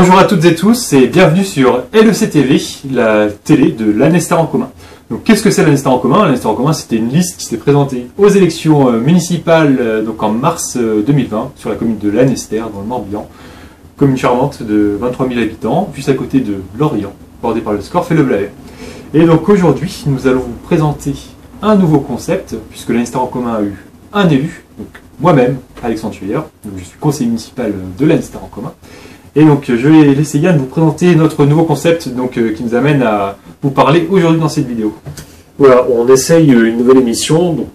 Bonjour à toutes et tous et bienvenue sur LEC TV, la télé de l'Annester en commun. Donc qu'est-ce que c'est l'Annester en commun? L'Annester en commun, c'était une liste qui s'est présentée aux élections municipales donc en mars 2020 sur la commune de l'Annester dans le Morbihan. Commune charmante de 23 000 habitants, juste à côté de Lorient, bordée par le Scorff et le Blavet. Et donc aujourd'hui, nous allons vous présenter un nouveau concept, puisque l'Annester en commun a eu un élu, donc moi-même, Alexandre Thuyer, donc je suis conseiller municipal de l'Annester en commun. Et donc je vais laisser Yann vous présenter notre nouveau concept donc, qui nous amène à vous parler aujourd'hui dans cette vidéo. Voilà, on essaye une nouvelle émission. Donc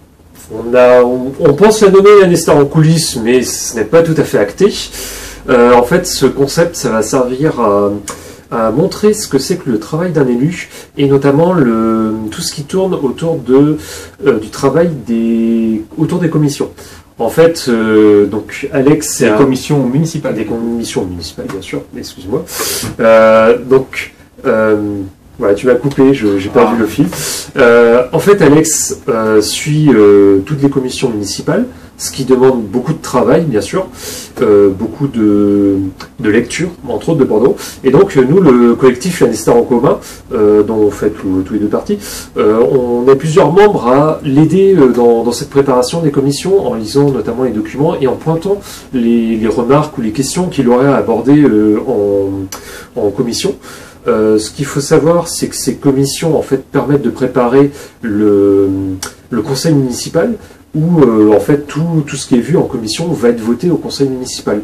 on pense la nommer l'Annester en coulisses, mais ce n'est pas tout à fait acté. En fait, ce concept, ça va servir à montrer ce que c'est que le travail d'un élu, et notamment tout ce qui tourne autour du travail autour des commissions. En fait, donc Alex, c'est des commissions municipales. Des commissions municipales, bien sûr, excuse-moi. Voilà, tu m'as coupé, j'ai perdu le fil. En fait, Alex suit toutes les commissions municipales, ce qui demande beaucoup de travail, bien sûr, beaucoup de lecture, entre autres de Bordeaux. Et donc, nous, le collectif l'Annester en commun, dont on fait tous les deux parties, on est plusieurs membres à l'aider dans cette préparation des commissions, en lisant notamment les documents et en pointant les remarques ou les questions qu'il aurait à aborder en commission. Ce qu'il faut savoir, c'est que ces commissions en fait permettent de préparer le conseil municipal, où en fait tout ce qui est vu en commission va être voté au conseil municipal.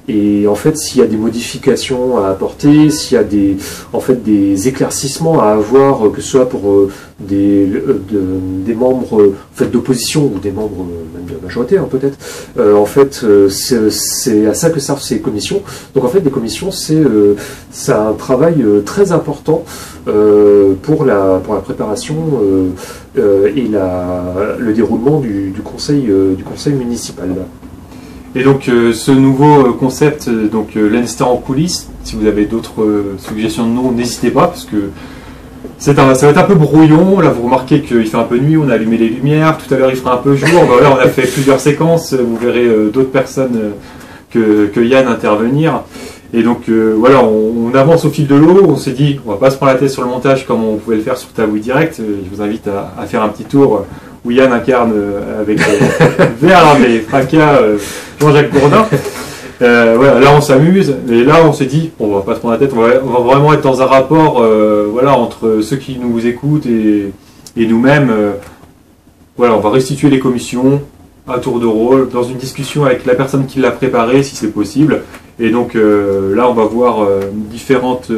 Et en fait, s'il y a des modifications à apporter, s'il y a des éclaircissements à avoir, que ce soit pour des membres d'opposition ou des membres même de la majorité, hein, peut-être, en fait, c'est à ça que servent ces commissions. Donc en fait, les commissions, c'est un travail très important pour la préparation et le déroulement du conseil municipal. Et donc ce nouveau concept, donc l'Annester en coulisses, si vous avez d'autres suggestions de noms, n'hésitez pas, parce que ça va être un peu brouillon. Là vous remarquez qu'il fait un peu nuit, on a allumé les lumières, tout à l'heure il fera un peu jour, là on a fait plusieurs séquences, vous verrez d'autres personnes que Yann intervenir. Et donc voilà, on avance au fil de l'eau, on s'est dit on va pas se prendre la tête sur le montage comme on pouvait le faire sur Tabou Direct. Je vous invite à faire un petit tour où Yann incarne avec vers les fracas Jean-Jacques Bourdin. Voilà, là on s'amuse, et là on s'est dit on va pas se prendre la tête, on va vraiment être dans un rapport voilà, entre ceux qui nous écoutent et nous-mêmes. Voilà, on va restituer les commissions à tour de rôle, dans une discussion avec la personne qui l'a préparé si c'est possible. Et donc là on va voir différentes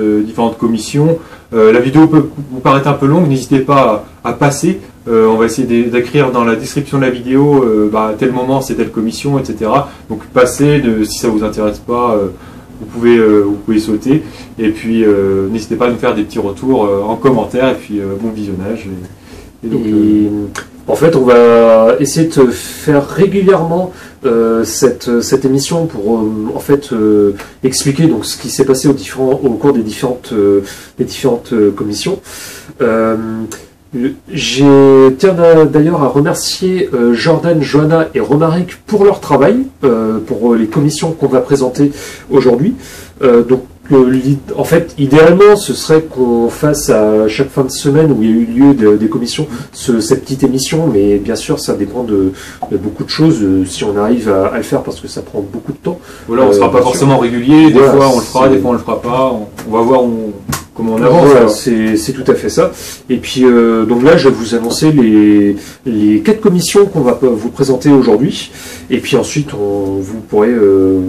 commissions. La vidéo peut vous paraître un peu longue, n'hésitez pas à passer. On va essayer d'écrire dans la description de la vidéo à tel moment c'est telle commission, etc. Donc passez, si ça vous intéresse pas, vous pouvez sauter. Et puis n'hésitez pas à nous faire des petits retours en commentaire, et puis bon visionnage. En fait, on va essayer de faire régulièrement cette émission pour en fait expliquer donc ce qui s'est passé au cours des différentes commissions. Je tiens d'ailleurs à remercier Jordan, Johanna et Romaric pour leur travail, pour les commissions qu'on va présenter aujourd'hui. En fait, idéalement, ce serait qu'on fasse à chaque fin de semaine où il y a eu lieu des commissions cette petite émission, mais bien sûr, ça dépend de beaucoup de choses, si on arrive à le faire, parce que ça prend beaucoup de temps. Voilà, on ne sera pas forcément régulier, des fois on le fera, des fois on le fera pas, on va voir comment on avance. Voilà, c'est tout à fait ça. Et puis, donc là, je vais vous annoncer les 4 commissions qu'on va vous présenter aujourd'hui. Et puis ensuite, vous pourrez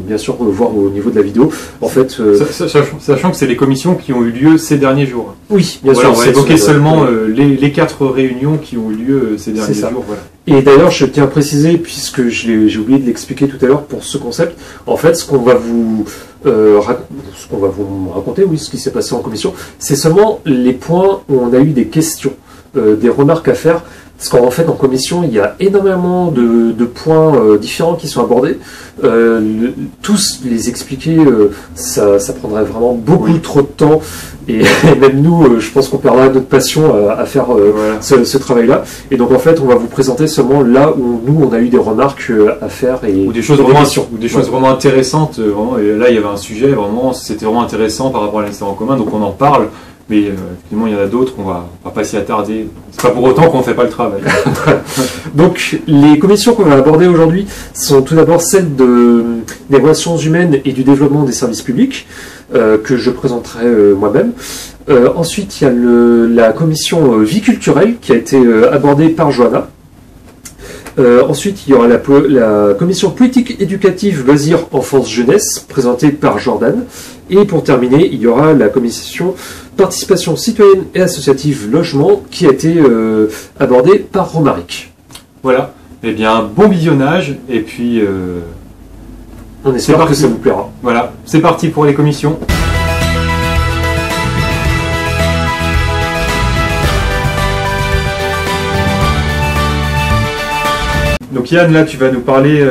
bien sûr voir au niveau de la vidéo. En fait, sachant que c'est les commissions qui ont eu lieu ces derniers jours. Oui, bien sûr. On va évoquer seulement les 4 réunions qui ont eu lieu ces derniers jours. Voilà. Et d'ailleurs, je tiens à préciser, puisque j'ai oublié de l'expliquer tout à l'heure pour ce concept, en fait, ce qu'on va vous raconter, oui, ce qui s'est passé en commission, c'est seulement les points où on a eu des questions, des remarques à faire. Parce qu'en fait, en commission, il y a énormément de points différents qui sont abordés. Tous les expliquer, ça prendrait vraiment beaucoup trop de temps. Et même nous, je pense qu'on perdra notre passion à faire ce travail-là. Et donc, en fait, on va vous présenter seulement là où nous, on a eu des remarques à faire. Ou des choses vraiment intéressantes. Vraiment. Et là, il y avait un sujet, c'était vraiment intéressant par rapport à l'Institut en commun. Donc, on en parle. Mais effectivement, il y en a d'autres, on va pas s'y attarder. C'est pas pour autant qu'on ne fait pas le travail. Donc, les commissions qu'on va aborder aujourd'hui sont tout d'abord celles des relations humaines et du développement des services publics, que je présenterai moi-même. Ensuite, il y a la commission vie culturelle qui a été abordée par Johanna. Ensuite, il y aura la commission politique éducative, loisirs, enfance, jeunesse, présentée par Jordan. Et pour terminer, il y aura la commission participation citoyenne et associative logement qui a été abordée par Romaric. Voilà. Eh bien, bon visionnage et puis on espère que ça vous plaira. Voilà, c'est parti pour les commissions. Donc Yann, là tu vas nous parler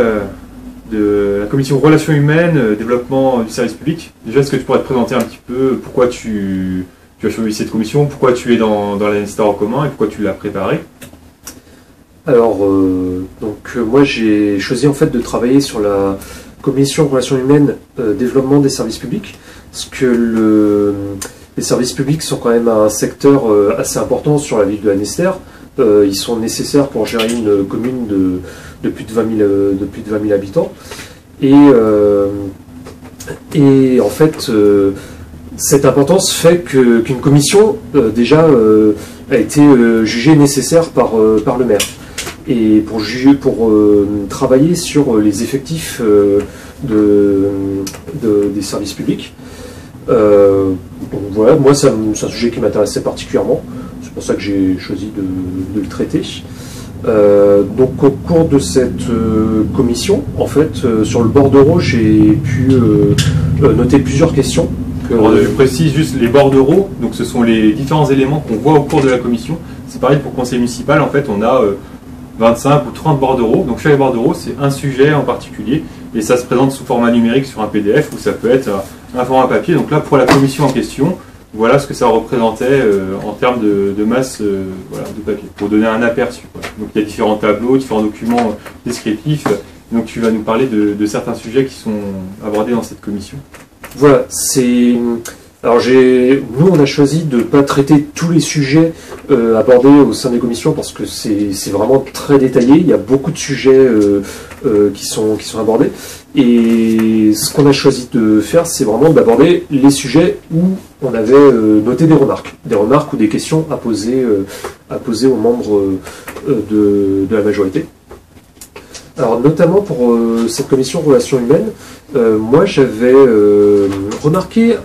de la commission relations humaines, développement du service public. Déjà, est-ce que tu pourrais te présenter un petit peu pourquoi tu as choisi cette commission, pourquoi tu es dans l'Institut en commun et pourquoi tu l'as préparée? Alors, moi j'ai choisi en fait de travailler sur la commission relations humaines, développement des services publics, parce que les services publics sont quand même un secteur assez important sur la ville de Lanester. Ils sont nécessaires pour gérer une commune de plus de 20 000 habitants. Et en fait, cette importance fait qu'une commission déjà a été jugée nécessaire par le maire. Et pour travailler sur les effectifs des services publics. Donc voilà, moi c'est un sujet qui m'intéressait particulièrement. C'est pour ça que j'ai choisi de le traiter. Donc au cours de cette commission, en fait, sur le bordereau, j'ai pu noter plusieurs questions. Alors, je précise juste les bordereaux, donc ce sont les différents éléments qu'on voit au cours de la commission. C'est pareil pour le conseil municipal, en fait, on a 25 ou 30 bordereaux. Donc chaque bordereau, c'est un sujet en particulier, et ça se présente sous format numérique sur un PDF, ou ça peut être un format papier. Donc là, pour la commission en question, voilà ce que ça représentait en termes de masse de papier, pour donner un aperçu. Donc il y a différents tableaux, différents documents descriptifs. Donc tu vas nous parler de certains sujets qui sont abordés dans cette commission. Voilà, alors nous on a choisi de ne pas traiter tous les sujets abordés au sein des commissions parce que c'est vraiment très détaillé, il y a beaucoup de sujets qui sont abordés. Et ce qu'on a choisi de faire, c'est vraiment d'aborder les sujets où on avait noté des remarques ou des questions à poser aux membres de la majorité. Alors notamment pour cette commission relations humaines, moi j'avais remarqué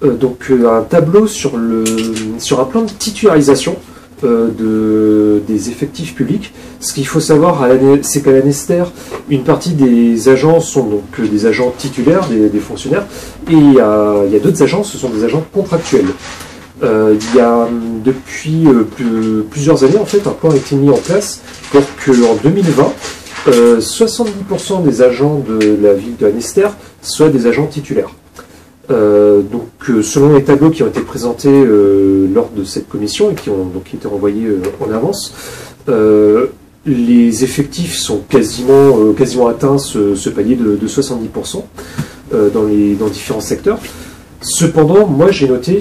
un tableau sur un plan de titularisation des effectifs publics. Ce qu'il faut savoir, c'est qu'à Lanester, une partie des agents sont donc des agents titulaires, des fonctionnaires, et il y a d'autres agents, ce sont des agents contractuels. Il y a depuis plusieurs années, en fait, un plan a été mis en place pour qu'en 2020, 70% des agents de la ville de Lanester soient des agents titulaires. Selon les tableaux qui ont été présentés lors de cette commission et qui ont donc été renvoyés en avance, les effectifs sont quasiment atteints ce palier de 70% dans différents secteurs. Cependant, moi j'ai noté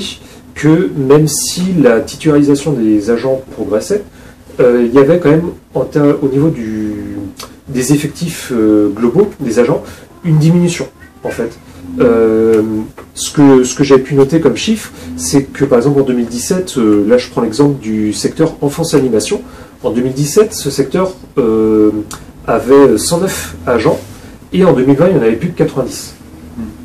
que même si la titularisation des agents progressait, il y avait quand même au niveau des effectifs globaux des agents une diminution en fait. Ce que j'ai pu noter comme chiffre, c'est que par exemple en 2017, là je prends l'exemple du secteur enfance animation, en 2017 ce secteur avait 109 agents et en 2020 il n'y en avait plus que 90.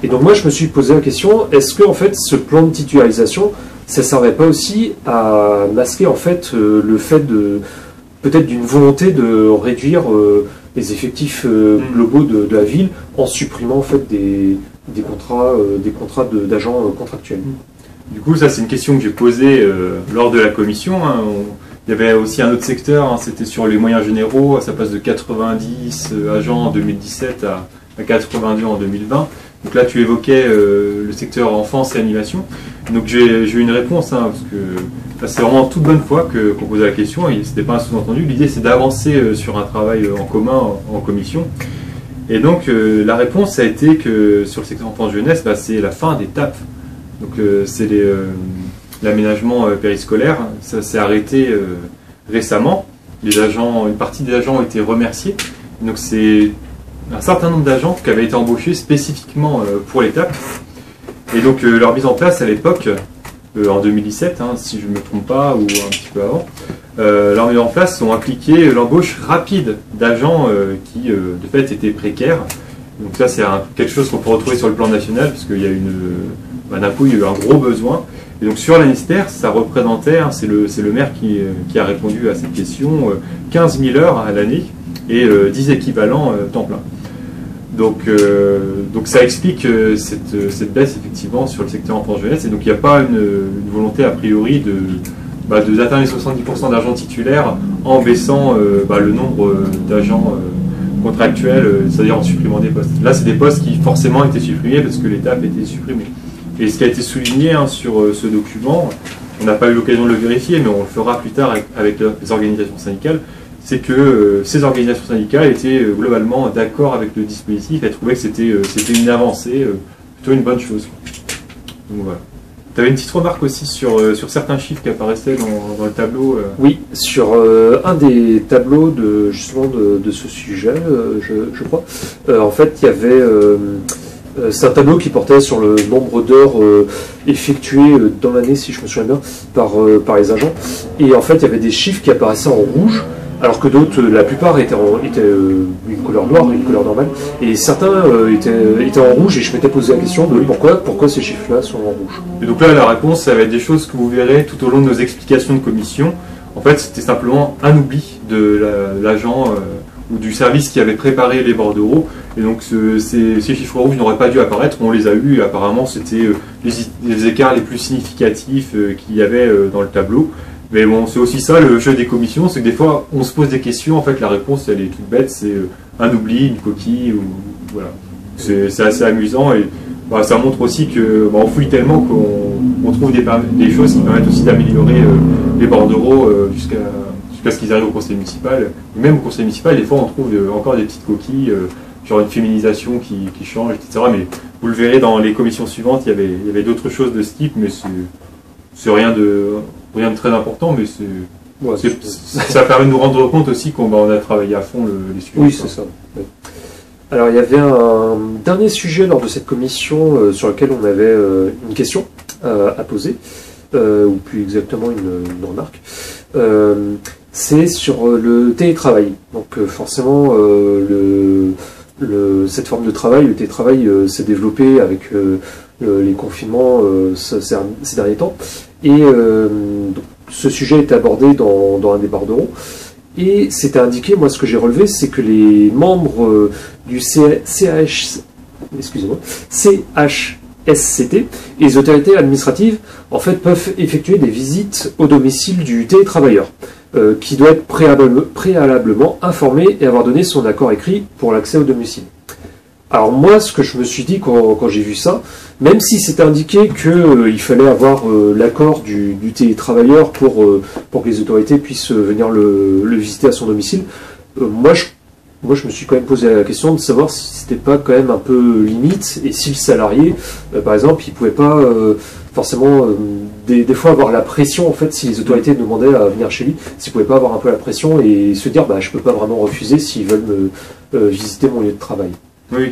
Et donc moi je me suis posé la question, est-ce que en fait ce plan de titularisation, ça ne servait pas aussi à masquer en fait le fait peut-être d'une volonté de réduire les effectifs globaux de la ville en supprimant en fait des contrats d'agents contractuels. Du coup, ça c'est une question que j'ai posée lors de la commission. Il y avait aussi un autre secteur, hein, c'était sur les moyens généraux, ça passe de 90 agents en 2017 à 82 en 2020. Donc là, tu évoquais le secteur enfance et animation. Donc j'ai eu une réponse, hein, parce que là, c'est vraiment toute bonne foi qu'on posait la question, et c'était pas un sous-entendu. L'idée, c'est d'avancer sur un travail en commun, en commission. Et donc la réponse a été que sur le secteur enfance-jeunesse, bah, c'est la fin des TAP. Donc c'est l'aménagement périscolaire, ça s'est arrêté récemment. Une partie des agents ont été remerciés. Donc c'est un certain nombre d'agents qui avaient été embauchés spécifiquement pour les TAP. Et donc leur mise en place à l'époque, en 2017, hein, si je ne me trompe pas, ou un petit peu avant, leur mise en place ont impliqué l'embauche rapide d'agents qui de fait étaient précaires. Donc ça c'est quelque chose qu'on peut retrouver sur le plan national, parce qu'il y a d'un coup il y a eu un gros besoin. Et donc sur l'ANISTER, ça représentait, hein, c'est le maire qui a répondu à cette question, 15 000 heures à l'année et 10 équivalents temps plein. Donc ça explique cette baisse effectivement sur le secteur enfance-jeunesse, et donc il n'y a pas une volonté a priori d'atteindre les 70% d'agents titulaires en baissant le nombre d'agents contractuels, c'est-à-dire en supprimant des postes. Là, c'est des postes qui forcément étaient supprimés parce que l'étape était supprimée. Et ce qui a été souligné, hein, sur ce document, on n'a pas eu l'occasion de le vérifier, mais on le fera plus tard avec les organisations syndicales, c'est que ces organisations syndicales étaient globalement d'accord avec le dispositif et trouvaient que c'était une avancée, plutôt une bonne chose. Donc voilà. Tu avais une petite remarque aussi sur certains chiffres qui apparaissaient dans le tableau. Oui, sur un des tableaux justement de ce sujet, je crois. En fait, il y avait... c'est un tableau qui portait sur le nombre d'heures effectuées dans l'année, si je me souviens bien, par les agents. Et en fait, il y avait des chiffres qui apparaissaient en rouge, alors que d'autres, la plupart étaient une couleur noire, une couleur normale. Et certains étaient en rouge, et je m'étais posé la question de pourquoi ces chiffres-là sont en rouge. Et donc là, la réponse, ça va être des choses que vous verrez tout au long de nos explications de commission. En fait, c'était simplement un oubli de l'agent ou du service qui avait préparé les bordereaux. Et donc ces chiffres rouges n'auraient pas dû apparaître, on les a eus, et apparemment c'était les écarts les plus significatifs qu'il y avait dans le tableau. Mais bon, c'est aussi ça le jeu des commissions, c'est que des fois on se pose des questions, en fait la réponse elle est toute bête, c'est un oubli, une coquille, ou voilà. C'est assez amusant, et ça montre aussi que on fouille tellement qu'on trouve des choses qui permettent aussi d'améliorer les bordereaux jusqu'à ce qu'ils arrivent au conseil municipal. Et même au conseil municipal, des fois on trouve encore des petites coquilles, genre une féminisation qui change, etc. Mais vous le verrez dans les commissions suivantes, il y avait d'autres choses de ce type, mais c'est rien de très important, mais ça permet de nous rendre compte aussi qu'on a travaillé à fond les sujets. Oui, c'est ça. Oui. Alors, il y avait un dernier sujet lors de cette commission sur lequel on avait une question à poser, ou plus exactement une remarque. C'est sur le télétravail. Donc, forcément, cette forme de travail, le télétravail, s'est développé avec les confinements ces derniers temps. Et donc, ce sujet est abordé dans un des bordereaux. Et c'était indiqué, moi ce que j'ai relevé, c'est que les membres du CHSCT et les autorités administratives, en fait, peuvent effectuer des visites au domicile du télétravailleur, qui doit être préalablement informé et avoir donné son accord écrit pour l'accès au domicile. Alors moi, ce que je me suis dit quand j'ai vu ça, même si c'était indiqué qu'il fallait avoir l'accord du télétravailleur pour que les autorités puissent venir le visiter à son domicile, moi je me suis quand même posé la question de savoir si c'était pas quand même un peu limite, et si le salarié, par exemple, il pouvait pas forcément des fois avoir la pression, en fait, si les autorités demandaient à venir chez lui, s'il pouvait pas avoir un peu la pression et se dire je peux pas vraiment refuser s'ils veulent visiter mon lieu de travail. Oui.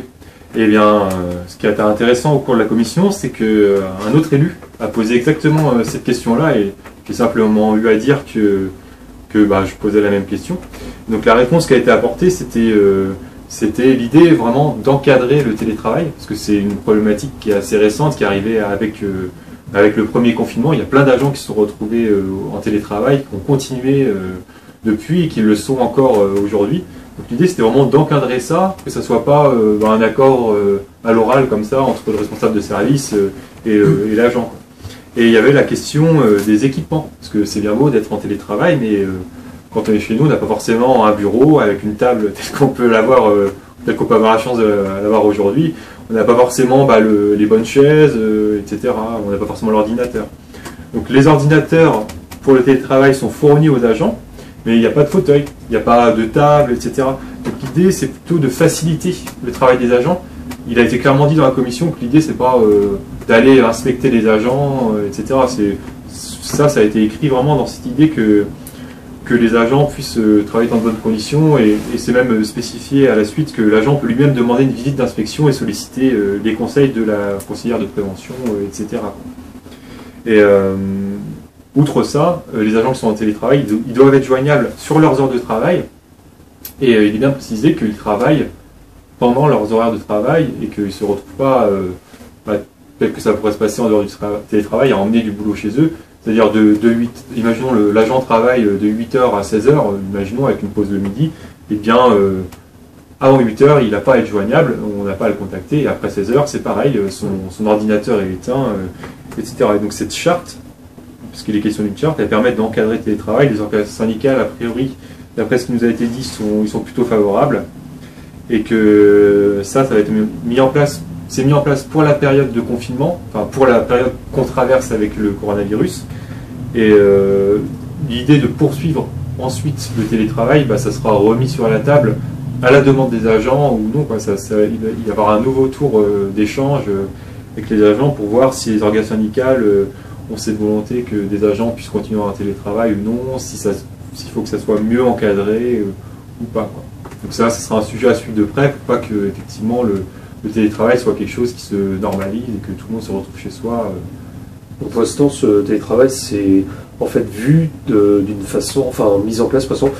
Eh bien, ce qui a été intéressant au cours de la commission, c'est qu'un autre élu a posé exactement cette question-là, et j'ai simplement eu à dire que je posais la même question. Donc la réponse qui a été apportée, c'était l'idée vraiment d'encadrer le télétravail, parce que c'est une problématique qui est assez récente, qui est arrivée avec le premier confinement. Il y a plein d'agents qui se sont retrouvés en télétravail, qui ont continué depuis et qui le sont encore aujourd'hui. Donc l'idée, c'était vraiment d'encadrer ça, que ça ne soit pas un accord à l'oral comme ça entre le responsable de service et l'agent. Et il y avait la question des équipements, parce que c'est bien beau d'être en télétravail, mais quand on est chez nous, on n'a pas forcément un bureau avec une table telle qu'on peut l'avoir, telle qu'on peut avoir la chance de l'avoir aujourd'hui. On n'a pas forcément les bonnes chaises, etc. On n'a pas forcément l'ordinateur. Donc les ordinateurs pour le télétravail sont fournis aux agents, mais il n'y a pas de fauteuil, il n'y a pas de table, etc. Donc l'idée, c'est plutôt de faciliter le travail des agents. Il a été clairement dit dans la commission que l'idée, c'est pas d'aller inspecter les agents, etc. Ça a été écrit vraiment dans cette idée que les agents puissent travailler dans de bonnes conditions, et c'est même spécifié à la suite que l'agent peut lui-même demander une visite d'inspection et solliciter les conseils de la conseillère de prévention, etc. Et outre ça, les agents qui sont en télétravail, ils doivent être joignables sur leurs heures de travail, et il est bien précisé qu'ils travaillent pendant leurs horaires de travail et qu'ils ne se retrouvent pas, tel que ça pourrait se passer en dehors du télétravail, à emmener du boulot chez eux. C'est-à-dire imaginons l'agent travaille de 8h à 16h, imaginons avec une pause de midi, et bien avant 8h, il n'a pas à être joignable, on n'a pas à le contacter, et après 16h, c'est pareil, son ordinateur est éteint, etc. Et donc cette charte, puisqu'il est question d'une charte, elle permet d'encadrer le télétravail. Les organisations syndicales, a priori, d'après ce qui nous a été dit, ils sont plutôt favorables, et que ça va être mis en place. C'est mis en place pour la période de confinement, enfin pour la période qu'on traverse avec le coronavirus. Et l'idée de poursuivre ensuite le télétravail, ça sera remis sur la table à la demande des agents ou non. Il va y avoir un nouveau tour d'échange avec les agents pour voir si les organisations syndicales ont cette volonté que des agents puissent continuer en télétravail ou non, s'il faut que ça soit mieux encadré ou pas. Donc ça sera un sujet à suivre de près pour pas que effectivement le télétravail soit quelque chose qui se normalise et que tout le monde se retrouve chez soi. Donc pour l'instant, ce télétravail, c'est en fait vu d'une façon, enfin mise en place de façon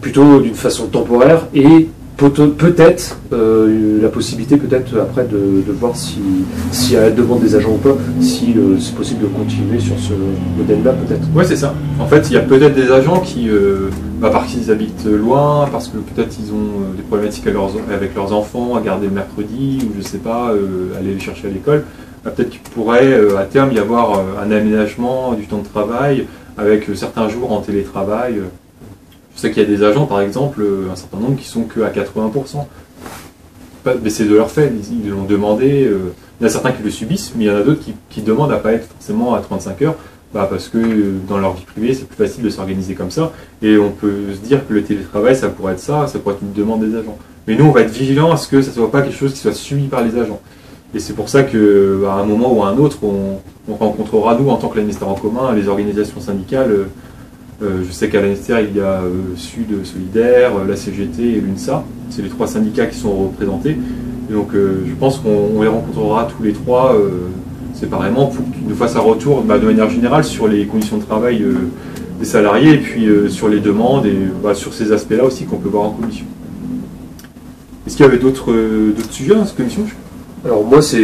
plutôt d'une façon temporaire, et peut-être la possibilité peut-être après de voir si à la demande des agents ou pas, si c'est possible de continuer sur ce modèle-là peut-être. Oui, c'est ça. En fait, il y a peut-être des agents qui, parce qu'ils habitent loin, parce que peut-être ils ont des problématiques avec leurs enfants à garder le mercredi, ou je sais pas, aller les chercher à l'école, peut-être qu'il pourrait à terme y avoir un aménagement du temps de travail avec certains jours en télétravail. Je sais qu'il y a des agents, par exemple, un certain nombre qui sont qu'à 80%. Mais c'est de leur fait, ils l'ont demandé. Il y en a certains qui le subissent, mais il y en a d'autres qui demandent à ne pas être forcément à 35 heures, parce que dans leur vie privée, c'est plus facile de s'organiser comme ça. Et on peut se dire que le télétravail, ça pourrait être une demande des agents. Mais nous, on va être vigilants à ce que ça ne soit pas quelque chose qui soit subi par les agents. Et c'est pour ça qu'à un moment ou à un autre, on rencontrera, nous, en tant que l'ANESTER en commun, les organisations syndicales. Je sais qu'à l'ANESTER, il y a Sud Solidaire, la CGT et l'UNSA. C'est les trois syndicats qui sont représentés. Et donc je pense qu'on les rencontrera tous les trois séparément pour qu'ils nous fassent un retour de manière générale sur les conditions de travail des salariés, et puis sur les demandes et sur ces aspects-là aussi qu'on peut voir en commission. Est-ce qu'il y avait d'autres sujets dans cette commission? Alors moi, c'est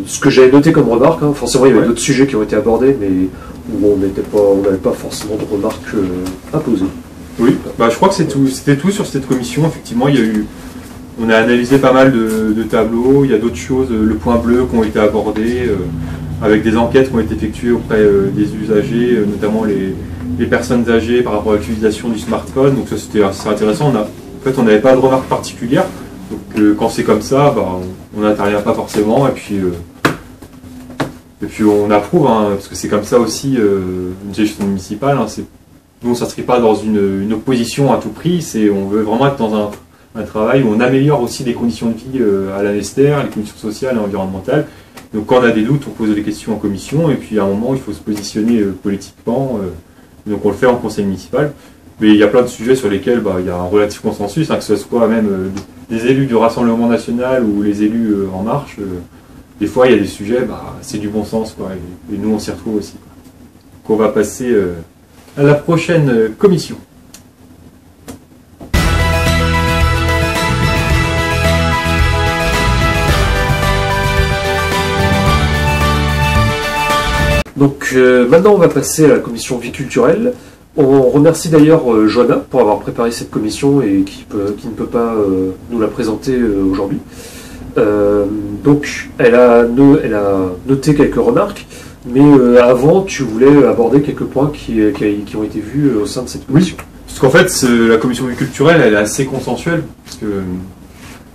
ce que j'avais noté comme remarque. Forcément, il y avait d'autres sujets qui ont été abordés, mais où on n'avait pas forcément de remarques à poser. Oui, je crois que c'était tout sur cette commission. Effectivement, on a analysé pas mal de tableaux. Il y a d'autres choses, le point bleu, qui ont été abordés, avec des enquêtes qui ont été effectuées auprès des usagers, notamment les personnes âgées par rapport à l'utilisation du smartphone. Donc ça, c'était assez intéressant. En fait, on n'avait pas de remarques particulières. Donc quand c'est comme ça, on n'intervient pas forcément, et puis on approuve, parce que c'est comme ça aussi une gestion municipale. Nous, on ne s'inscrit pas dans une opposition à tout prix, on veut vraiment être dans un travail où on améliore aussi les conditions de vie à l'ANESTER, les conditions sociales et environnementales. Donc quand on a des doutes, on pose des questions en commission, et puis à un moment, il faut se positionner politiquement. Donc on le fait en conseil municipal. Mais il y a plein de sujets sur lesquels il y a un relatif consensus, que ce soit même les élus du Rassemblement national ou les élus En Marche. Des fois, il y a des sujets, c'est du bon sens, et nous, on s'y retrouve aussi. Donc on va passer à la prochaine commission. Donc maintenant, on va passer à la commission vie culturelle. On remercie d'ailleurs Johanna pour avoir préparé cette commission et qui ne peut pas nous la présenter aujourd'hui. Donc elle a noté quelques remarques. Mais avant, tu voulais aborder quelques points qui ont été vus au sein de cette commission. Parce qu'en fait, la commission culturelle, elle est assez consensuelle, parce que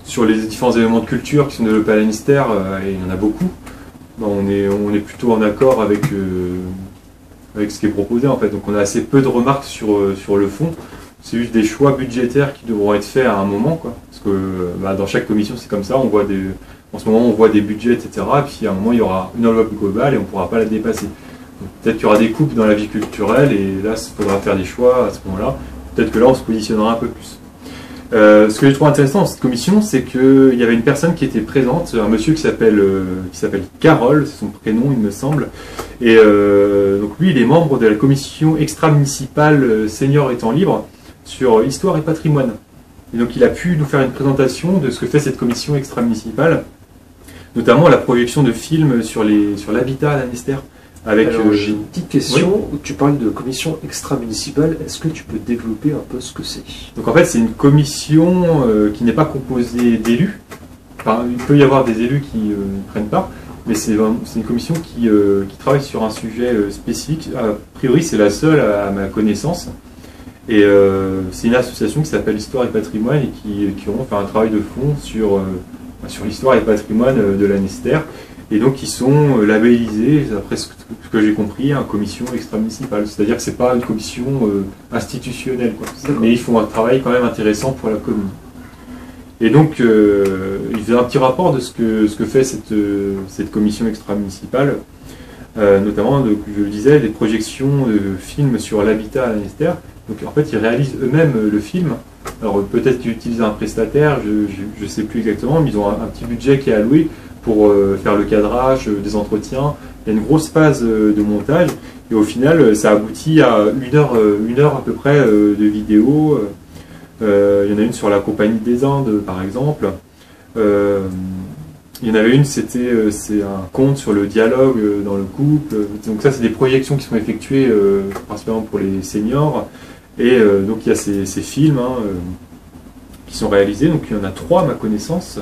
sur les différents éléments de culture qui sont développés à Lannister, et il y en a beaucoup, on est plutôt en accord avec ce qui est proposé en fait. Donc on a assez peu de remarques sur le fond. C'est juste des choix budgétaires qui devront être faits à un moment, quoi. Parce que dans chaque commission c'est comme ça, en ce moment on voit des budgets, etc. Et puis à un moment il y aura une enveloppe globale et on ne pourra pas la dépasser. Peut-être qu'il y aura des coupes dans la vie culturelle et là il faudra faire des choix à ce moment-là. Peut-être que là on se positionnera un peu plus. Ce que j'ai trouvé intéressant dans cette commission, c'est qu'il y avait une personne qui était présente, un monsieur qui s'appelle Carole, c'est son prénom il me semble, et donc lui il est membre de la commission extra-municipale senior et temps libre sur histoire et patrimoine. Et donc il a pu nous faire une présentation de ce que fait cette commission extra-municipale, notamment la projection de films sur l'habitat à Lannister. Alors j'ai une petite question, oui. Tu parles de commission extra-municipale, est-ce que tu peux développer un peu ce que c'est? Donc en fait c'est une commission qui n'est pas composée d'élus, enfin, il peut y avoir des élus qui prennent part, mais c'est une commission qui travaille sur un sujet spécifique, a priori c'est la seule à ma connaissance, et c'est une association qui s'appelle Histoire et Patrimoine et qui vont faire un travail de fond sur l'histoire et le patrimoine de Lannister. Et donc ils sont labellisés, d'après ce que j'ai compris, en commission extra-municipale. C'est-à-dire que ce n'est pas une commission institutionnelle, quoi. Mais ils font un travail quand même intéressant pour la commune. Et donc il fait un petit rapport de ce que fait cette commission extra-municipale, notamment, je le disais, des projections de films sur l'habitat à Lannister. Donc en fait ils réalisent eux-mêmes le film. Alors peut-être qu'ils utilisent un prestataire, je ne sais plus exactement, mais ils ont un petit budget qui est alloué pour faire le cadrage, des entretiens. Il y a une grosse phase de montage et au final ça aboutit à une heure à peu près de vidéo. Il y en a une sur la Compagnie des Indes par exemple. Il y en avait une, c'est un conte sur le dialogue dans le couple. Donc ça c'est des projections qui sont effectuées principalement pour les seniors. Et donc il y a ces films qui sont réalisés, donc il y en a 3 à ma connaissance.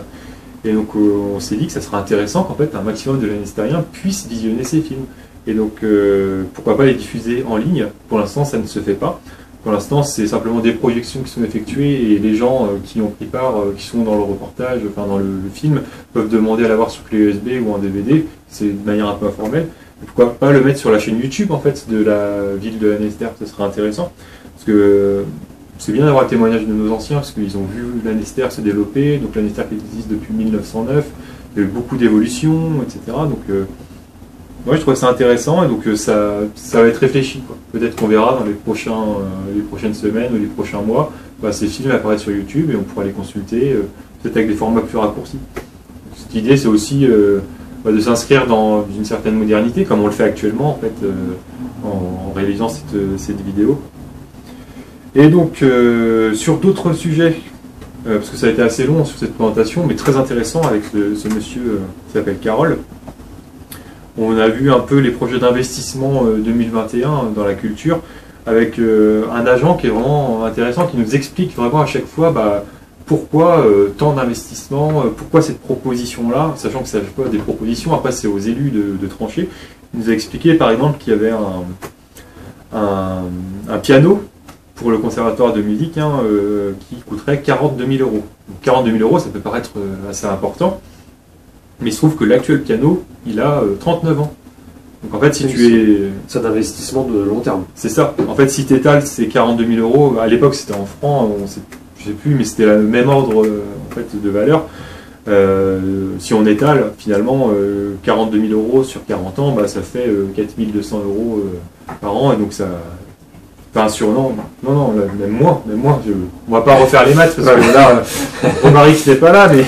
Et donc on s'est dit que ça serait intéressant qu'en fait un maximum de Lannistériens puissent visionner ces films. Et donc pourquoi pas les diffuser en ligne? Pour l'instant ça ne se fait pas. Pour l'instant c'est simplement des projections qui sont effectuées et les gens qui ont pris part, qui sont dans le reportage, enfin dans le film, peuvent demander à l'avoir sur clé USB ou en DVD. C'est de manière un peu informelle. Et pourquoi pas le mettre sur la chaîne YouTube en fait de la ville de Lannister, ça serait intéressant. Parce que c'est bien d'avoir le témoignage de nos anciens, parce qu'ils ont vu Lannister se développer, donc Lannister qui existe depuis 1909, il y a eu beaucoup d'évolutions, etc. Donc moi je trouve ça intéressant, et donc ça va être réfléchi. Peut-être qu'on verra dans les prochaines semaines ou les prochains mois, ces films apparaître sur YouTube et on pourra les consulter, peut-être avec des formats plus raccourcis. Cette idée c'est aussi de s'inscrire dans une certaine modernité, comme on le fait actuellement en fait, en réalisant cette vidéo. Et donc, sur d'autres sujets, parce que ça a été assez long sur cette présentation, mais très intéressant avec ce monsieur qui s'appelle Carole, on a vu un peu les projets d'investissement 2021 dans la culture, avec un agent qui est vraiment intéressant, qui nous explique vraiment à chaque fois pourquoi tant d'investissement, pourquoi cette proposition-là, sachant que c'est à chaque fois des propositions, après c'est aux élus de trancher. Il nous a expliqué par exemple qu'il y avait un piano pour le conservatoire de musique qui coûterait 42 000 euros. Donc 42 000 euros, ça peut paraître assez important, mais il se trouve que l'actuel piano, il a 39 ans. Donc en fait, si c'est un investissement de long terme. C'est ça. En fait, si tu étales ces 42 000 euros, à l'époque c'était en francs, je sais plus, mais c'était le même ordre en fait, de valeur. Si on étale, finalement, 42 000 euros sur 40 ans, ça fait 4 200 euros par an, et donc ça... Enfin, non, même moins. On va pas refaire les maths, parce que là, Romaric n'est pas là, mais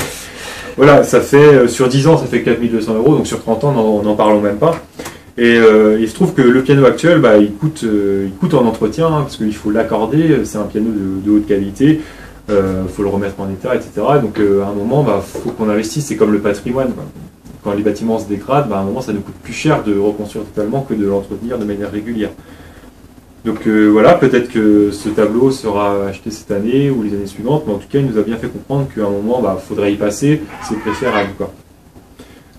voilà, ça fait, sur 10 ans, ça fait 4 200 euros, donc sur 30 ans, n'en parlons même pas. Et il se trouve que le piano actuel, il coûte en entretien, parce qu'il faut l'accorder, c'est un piano de haute qualité, faut le remettre en état, etc. Donc à un moment, faut qu'on investisse, c'est comme le patrimoine, quoi. Quand les bâtiments se dégradent, à un moment, ça nous coûte plus cher de reconstruire totalement que de l'entretenir de manière régulière. Donc voilà, peut-être que ce tableau sera acheté cette année ou les années suivantes, mais en tout cas, il nous a bien fait comprendre qu'à un moment, faudrait y passer, c'est préférable, quoi.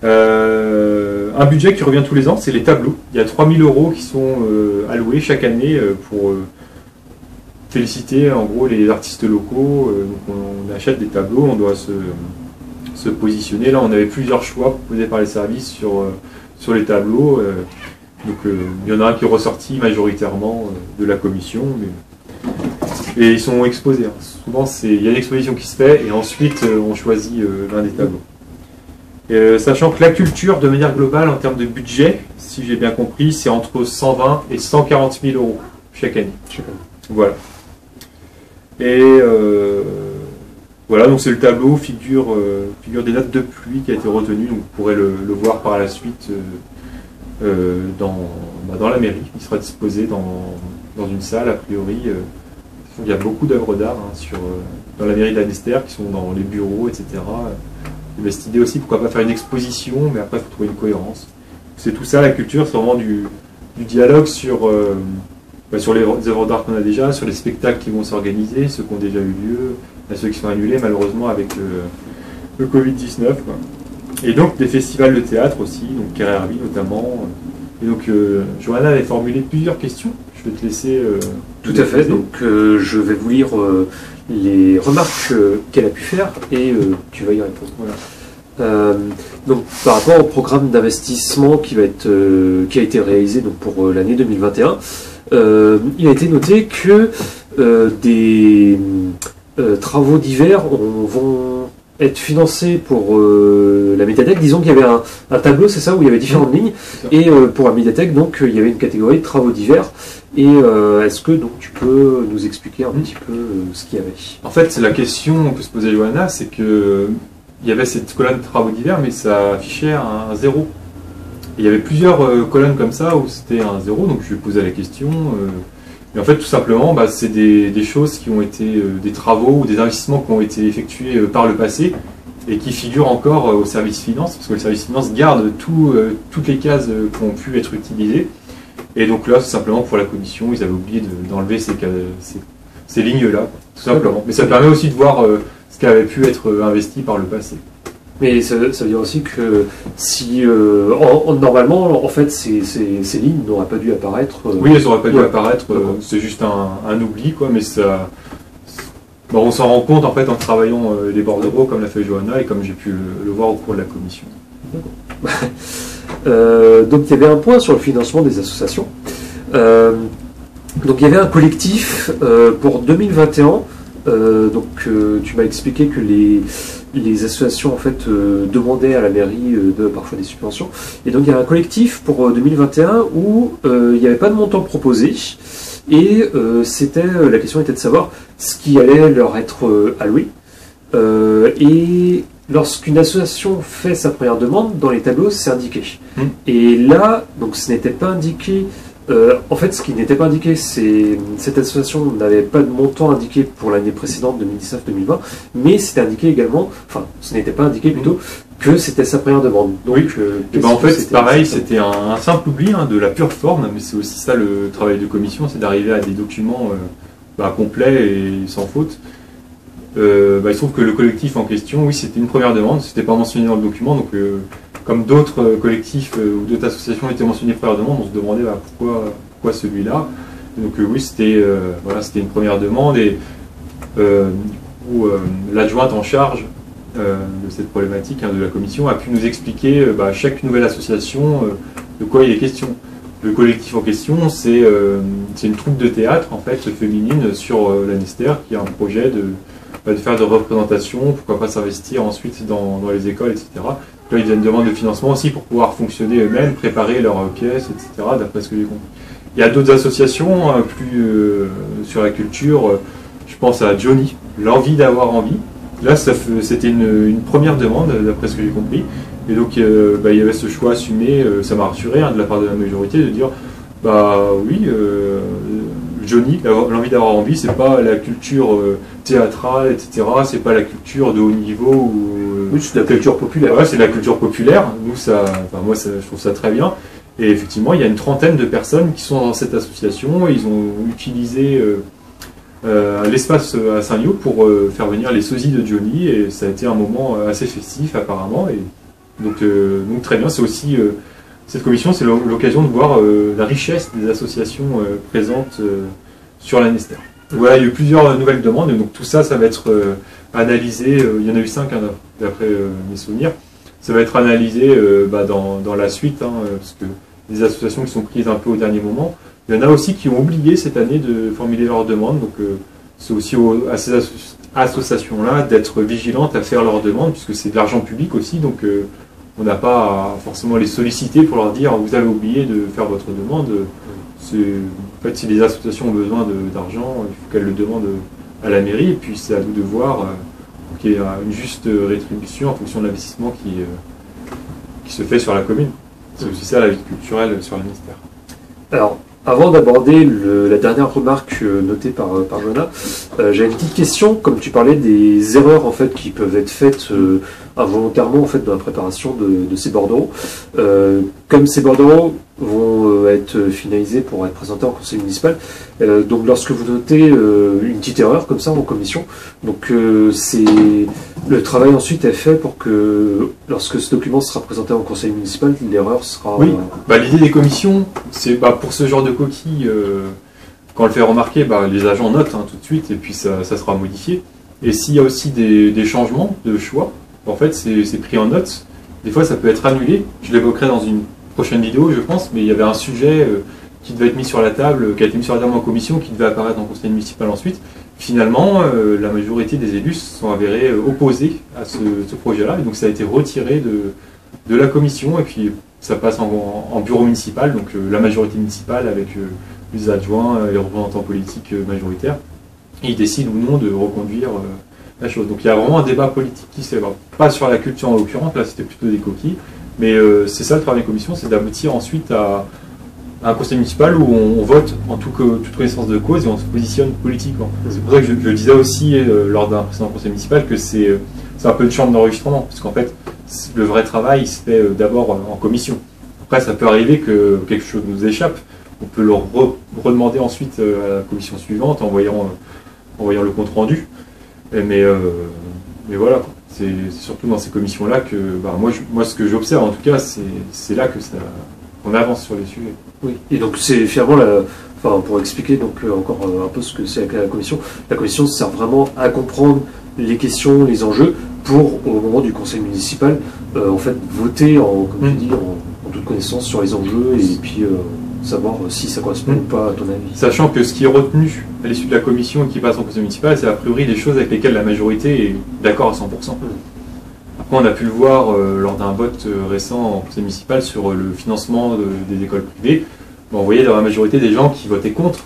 Un budget qui revient tous les ans, c'est les tableaux. Il y a 3 000 € qui sont alloués chaque année pour féliciter en gros les artistes locaux. Donc on achète des tableaux, on doit se positionner. Là, on avait plusieurs choix proposés par les services sur les tableaux. Donc il y en a un qui est ressorti majoritairement de la commission. Et ils sont exposés. Hein. Souvent, il y a une exposition qui se fait et ensuite on choisit l'un des tableaux. Sachant que la culture, de manière globale, en termes de budget, si j'ai bien compris, c'est entre 120 et 140 000 € chaque année. Voilà. Et voilà, donc c'est le tableau, figure des notes de pluie qui a été retenu. Donc vous pourrez le voir par la suite dans la mairie. Il sera disposé dans une salle, a priori. Il y a beaucoup d'œuvres d'art dans la mairie de Lanester qui sont dans les bureaux, etc. Il y avait cette idée aussi, pourquoi pas faire une exposition, mais après il faut trouver une cohérence. C'est tout ça, la culture, c'est vraiment du dialogue sur les œuvres d'art qu'on a déjà, sur les spectacles qui vont s'organiser, ceux qui ont déjà eu lieu, ceux qui sont annulés malheureusement avec le Covid-19. Et donc des festivals de théâtre aussi, donc KRRV notamment. Et donc Johanna avait formulé plusieurs questions. Je vais te laisser... Tout à fait, donc je vais vous lire les remarques qu'elle a pu faire et tu vas y répondre. Voilà. Donc par rapport au programme d'investissement qui a été réalisé donc, pour l'année 2021, il a été noté que des travaux divers vont être financés pour la médiathèque. Disons qu'il y avait un tableau, c'est ça, où il y avait différentes lignes, et pour la médiathèque, donc il y avait une catégorie de travaux divers. Et est-ce que donc tu peux nous expliquer un petit peu ce qu'il y avait? En fait, la question que se posait Johanna, c'est que il y avait cette colonne de travaux divers, mais ça affichait un 0. Et il y avait plusieurs colonnes comme ça où c'était un 0, donc je lui ai posé la question. Et en fait, tout simplement, c'est des choses qui ont été des travaux ou des investissements qui ont été effectués par le passé et qui figurent encore au service finance, parce que le service finance garde toutes les cases qui ont pu être utilisées. Et donc là, c'est simplement pour la commission, ils avaient oublié d'enlever ces lignes-là, tout simplement. Mais ça permet aussi de voir ce qui avait pu être investi par le passé. Mais ça veut dire aussi que si normalement, en fait, ces lignes n'auraient pas dû apparaître. Oui, elles n'auraient pas dû apparaître. C'est juste un oubli, quoi. Mais ça, on s'en rend compte en fait en travaillant les bordereaux comme l'a fait Johanna et comme j'ai pu le voir au cours de la commission. Donc il y avait un point sur le financement des associations. Donc il y avait un collectif pour 2021. Donc tu m'as expliqué que les associations en fait demandaient à la mairie parfois des subventions. Et donc il y a un collectif pour 2021 où il n'y avait pas de montant proposé. Et la question était de savoir ce qui allait leur être alloué. Et lorsqu'une association fait sa première demande, dans les tableaux, c'est indiqué. Et là, donc ce n'était pas indiqué. En fait, ce qui n'était pas indiqué, c'est cette association n'avait pas de montant indiqué pour l'année précédente, 2019-2020, mais c'était indiqué également, enfin, ce n'était pas indiqué plutôt, que c'était sa première demande. Donc, oui. En fait, c'est pareil, c'était un simple oubli de la pure forme, mais c'est aussi ça le travail de commission, c'est d'arriver à des documents complets et sans faute. Il se trouve que le collectif en question, oui, c'était une première demande, c'était pas mentionné dans le document, donc comme d'autres collectifs ou d'autres associations étaient mentionnées première demande, on se demandait pourquoi celui-là. Donc oui, c'était une première demande et l'adjointe en charge de cette problématique de la commission a pu nous expliquer chaque nouvelle association de quoi il est question. Le collectif en question, c'est une troupe de théâtre en fait féminine sur Lanester qui a un projet de faire de représentation, pourquoi pas s'investir ensuite dans les écoles, etc. Là, ils ont une demande de financement aussi pour pouvoir fonctionner eux-mêmes, préparer leurs pièces, etc. D'après ce que j'ai compris. Il y a d'autres associations plus sur la culture. Je pense à Johnny, l'envie d'avoir envie. Là, c'était une première demande, d'après ce que j'ai compris. Et donc, il y avait ce choix assumé, ça m'a rassuré de la part de la majorité, de dire oui, Johnny, l'envie d'avoir envie, c'est pas la culture théâtrale, etc. C'est pas la culture de haut niveau. Oui, c'est de la culture populaire. Ouais, c'est de la culture populaire. Nous, moi, je trouve ça très bien. Et effectivement, il y a une trentaine de personnes qui sont dans cette association. Ils ont utilisé l'espace à Saint-Lô pour faire venir les sosies de Johnny. Et ça a été un moment assez festif, apparemment. Et Donc très bien, c'est aussi cette commission, c'est l'occasion de voir la richesse des associations présentes sur la Nester. Voilà, il y a eu plusieurs nouvelles demandes, et donc tout ça, ça va être analysé, il y en a eu 5 hein, d'après mes souvenirs, ça va être analysé dans la suite, hein, parce que les associations qui sont prises un peu au dernier moment, il y en a aussi qui ont oublié cette année de formuler leurs demandes, donc c'est aussi à ces associations-là d'être vigilantes à faire leurs demandes, puisque c'est de l'argent public aussi, donc on n'a pas à forcément les solliciter pour leur dire vous avez oublié de faire votre demande. En fait, si les associations ont besoin d'argent, il faut qu'elles le demandent à la mairie, et puis c'est à nous de voir qu'il y ait une juste rétribution en fonction de l'investissement qui se fait sur la commune. C'est aussi ça la vie culturelle sur le ministère. Alors, avant d'aborder la dernière remarque notée par Joanna, j'ai une petite question. Comme tu parlais des erreurs en fait qui peuvent être faites involontairement en fait dans la préparation de ces bordereaux, comme ces bordereaux vont être finalisés pour être présentés en conseil municipal, donc lorsque vous notez une petite erreur comme ça en commission, donc c'est le travail ensuite est fait pour que lorsque ce document sera présenté en conseil municipal, l'erreur sera... Oui, l'idée des commissions, c'est pour ce genre de coquille, quand on le fait remarquer, les agents notent tout de suite et puis ça sera modifié. Et s'il y a aussi des changements de choix, en fait c'est pris en note. Des fois ça peut être annulé, je l'évoquerai dans une prochaine vidéo je pense, mais il y avait un sujet qui devait être mis sur la table, qui a été mis sur la table en commission, qui devait apparaître en conseil municipal ensuite. Finalement, la majorité des élus se sont avérés opposés à ce projet-là, et donc ça a été retiré de la commission, et puis ça passe en bureau municipal, donc la majorité municipale avec les adjoints, les représentants politiques majoritaires, et ils décident ou non de reconduire la chose. Donc il y a vraiment un débat politique qui s'est pas sur la culture en l'occurrence, là c'était plutôt des coquilles, mais c'est ça le travail des commissions, c'est d'aboutir ensuite à un conseil municipal où on vote en toute connaissance de cause et on se positionne politiquement. C'est pour ça que je disais aussi lors d'un précédent conseil municipal que c'est un peu une chambre d'enregistrement, parce qu'en fait le vrai travail il se fait d'abord en commission. Après ça peut arriver que quelque chose nous échappe, on peut le redemander ensuite à la commission suivante en voyant le compte rendu, mais voilà, c'est surtout dans ces commissions-là que moi ce que j'observe en tout cas c'est là que on avance sur les sujets. Oui, et donc c'est finalement pour expliquer donc encore un peu ce que c'est la commission sert vraiment à comprendre les questions, les enjeux, pour au moment du conseil municipal en fait voter comme tu dis en toute connaissance sur les enjeux et puis savoir si ça correspond ou pas à ton avis. Sachant que ce qui est retenu à l'issue de la commission et qui passe en conseil municipal, c'est a priori des choses avec lesquelles la majorité est d'accord à 100%. Après, on a pu le voir lors d'un vote récent en conseil municipal sur le financement des écoles privées. On voyait dans la majorité des gens qui votaient contre,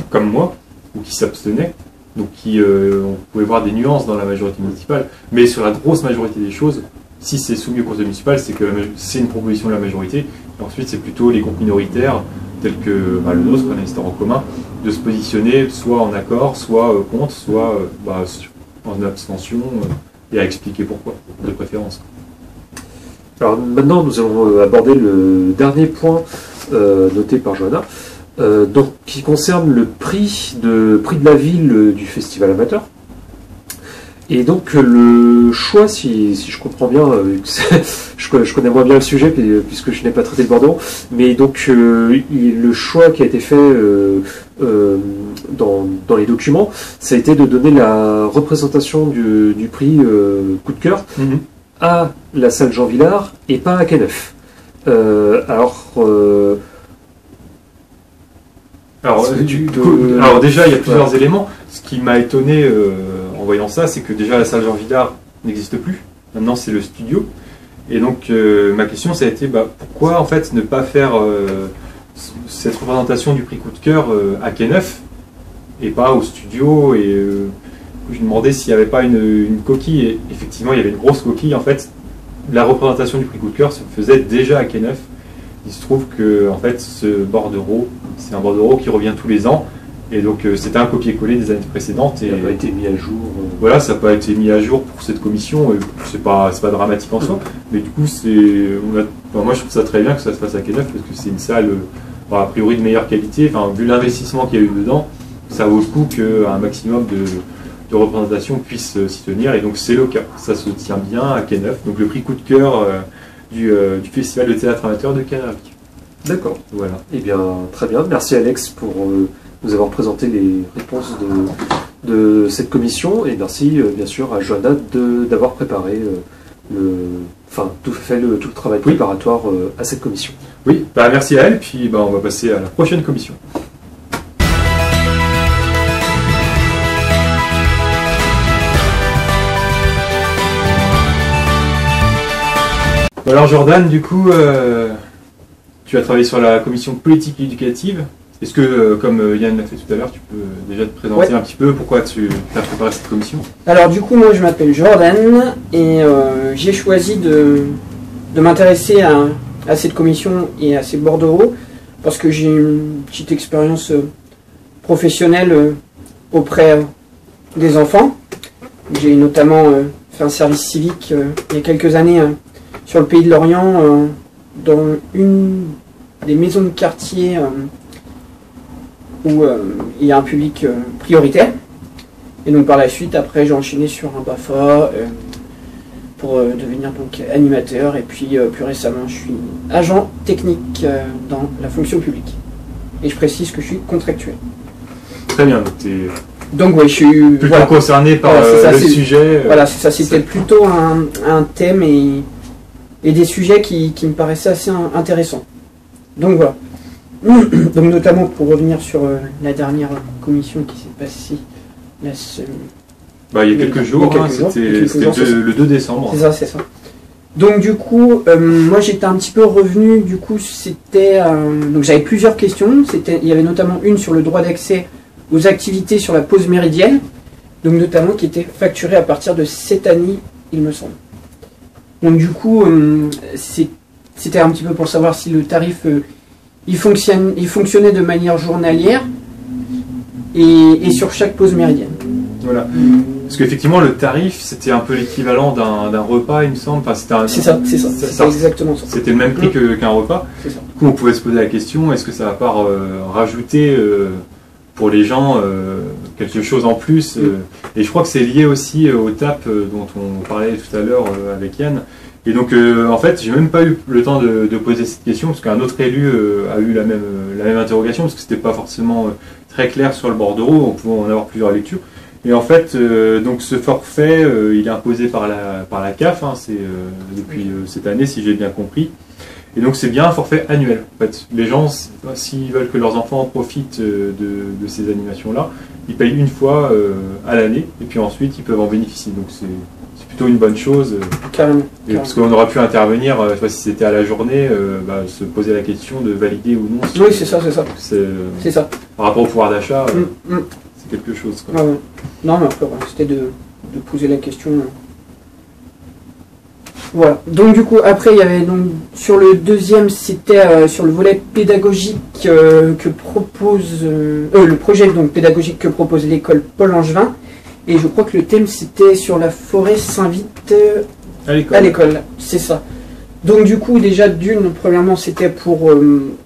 comme moi, ou qui s'abstenaient. Donc on pouvait voir des nuances dans la majorité municipale. Mais sur la grosse majorité des choses, si c'est soumis au conseil municipal, c'est que c'est une proposition de la majorité. Et ensuite, c'est plutôt les groupes minoritaires, tels que le nôtre, un ministère en commun, de se positionner soit en accord, soit contre, soit en abstention, et à expliquer pourquoi, de préférence. Alors maintenant, nous allons aborder le dernier point noté par Joanna, donc, qui concerne le prix de la ville du festival amateur. Et donc le choix, si je comprends bien, je connais moins bien le sujet puisque je n'ai pas traité le bordereau, mais donc le choix qui a été fait dans les documents, ça a été de donner la représentation du prix coup de cœur à la salle Jean Villard et pas à Quai Neuf. Alors déjà, il y a plusieurs éléments. Ce qui m'a étonné en voyant ça, c'est que déjà la salle Jean Villard n'existe plus. Maintenant, c'est le studio. Et donc, ma question, ça a été pourquoi en fait ne pas faire cette représentation du prix coup de cœur à Quai Neuf et pas au studio. Et je me demandais s'il n'y avait pas une coquille. Et effectivement, il y avait une grosse coquille. En fait, la représentation du prix coup de cœur se faisait déjà à Quai Neuf. Il se trouve que en fait, ce bordereau, c'est un bordereau qui revient tous les ans. Et donc c'était un copier-coller des années précédentes. Et ça n'a pas été mis à jour. Voilà, ça n'a pas été mis à jour pour cette commission. C'est pas dramatique en soi. Mais du coup, moi je trouve ça très bien que ça se fasse à Quai Neuf parce que c'est une salle a priori de meilleure qualité. Enfin, vu l'investissement qu'il y a eu dedans, ça vaut le coup qu'un maximum de représentation puisse s'y tenir. Et donc c'est le cas. Ça se tient bien à Quai Neuf. Donc le prix coup de cœur du Festival de théâtre amateur de Canarvie. D'accord. Voilà. Eh bien, très bien. Merci Alex pour nous avoir présenté les réponses de cette commission, et merci bien sûr à Johanna d'avoir préparé tout le travail préparatoire à cette commission. Oui, bah, merci à elle, puis bah, on va passer à la prochaine commission. Alors Jordan, du coup, tu as travaillé sur la commission politique éducative. Est-ce que, comme Yann l'a fait tout à l'heure, tu peux déjà te présenter un petit peu pourquoi tu as préparé cette commission? Alors du coup, moi je m'appelle Jordan et j'ai choisi de m'intéresser à cette commission et à ces bordereaux parce que j'ai une petite expérience professionnelle auprès des enfants. J'ai notamment fait un service civique il y a quelques années sur le Pays de Lorient dans une des maisons de quartier où il y a un public prioritaire. Et donc par la suite, après, j'ai enchaîné sur un BAFA pour devenir donc animateur. Et puis plus récemment, je suis agent technique dans la fonction publique. Et je précise que je suis contractuel. Très bien, donc ouais, je suis plutôt concerné par le sujet. Voilà, c'est ça, c'était plutôt un thème et des sujets qui me paraissaient assez intéressants. Donc voilà. Donc notamment pour revenir sur la dernière commission qui s'est passée il y a quelques jours, c'était le 2 décembre. C'est ça. Donc du coup, moi j'étais un petit peu revenu, du coup c'était... donc j'avais plusieurs questions, il y avait notamment une sur le droit d'accès aux activités sur la pause méridienne, donc notamment qui était facturée à partir de cette année, il me semble. Donc du coup, c'était un petit peu pour savoir si le tarif... il fonctionnait de manière journalière et sur chaque pause méridienne. Voilà. Parce qu'effectivement, le tarif, c'était un peu l'équivalent d'un repas, il me semble. Enfin, c'est ça, exactement ça. C'était le même prix qu'un repas. Du coup, on pouvait se poser la question, est-ce que ça va pas rajouter pour les gens quelque chose en plus Et je crois que c'est lié aussi au TAP dont on parlait tout à l'heure avec Yann. Et donc, en fait, j'ai même pas eu le temps de poser cette question, parce qu'un autre élu a eu la même interrogation, parce que c'était pas forcément très clair sur le bordereau, on pouvait en avoir plusieurs lectures. Et en fait, donc ce forfait, il est imposé par la CAF, c'est depuis cette année, si j'ai bien compris. Et donc, c'est bien un forfait annuel. En fait, les gens, s'ils veulent que leurs enfants profitent de ces animations-là, ils payent une fois à l'année, et puis ensuite, ils peuvent en bénéficier. Donc, c'est plutôt une bonne chose. Carrément. Parce qu'on aura pu intervenir, je ne sais pas si c'était à la journée, se poser la question de valider ou non. Oui, c'est ça. C'est ça. Par rapport au pouvoir d'achat, c'est quelque chose. Quoi. Ouais. Non, mais après, c'était de poser la question. Voilà. Donc du coup, après, il y avait donc sur le deuxième, c'était sur le volet pédagogique que propose le projet donc pédagogique que propose l'école Paul Langevin. Et je crois que le thème, c'était sur la forêt s'invite à l'école. C'est ça. Donc du coup, déjà, premièrement, c'était pour...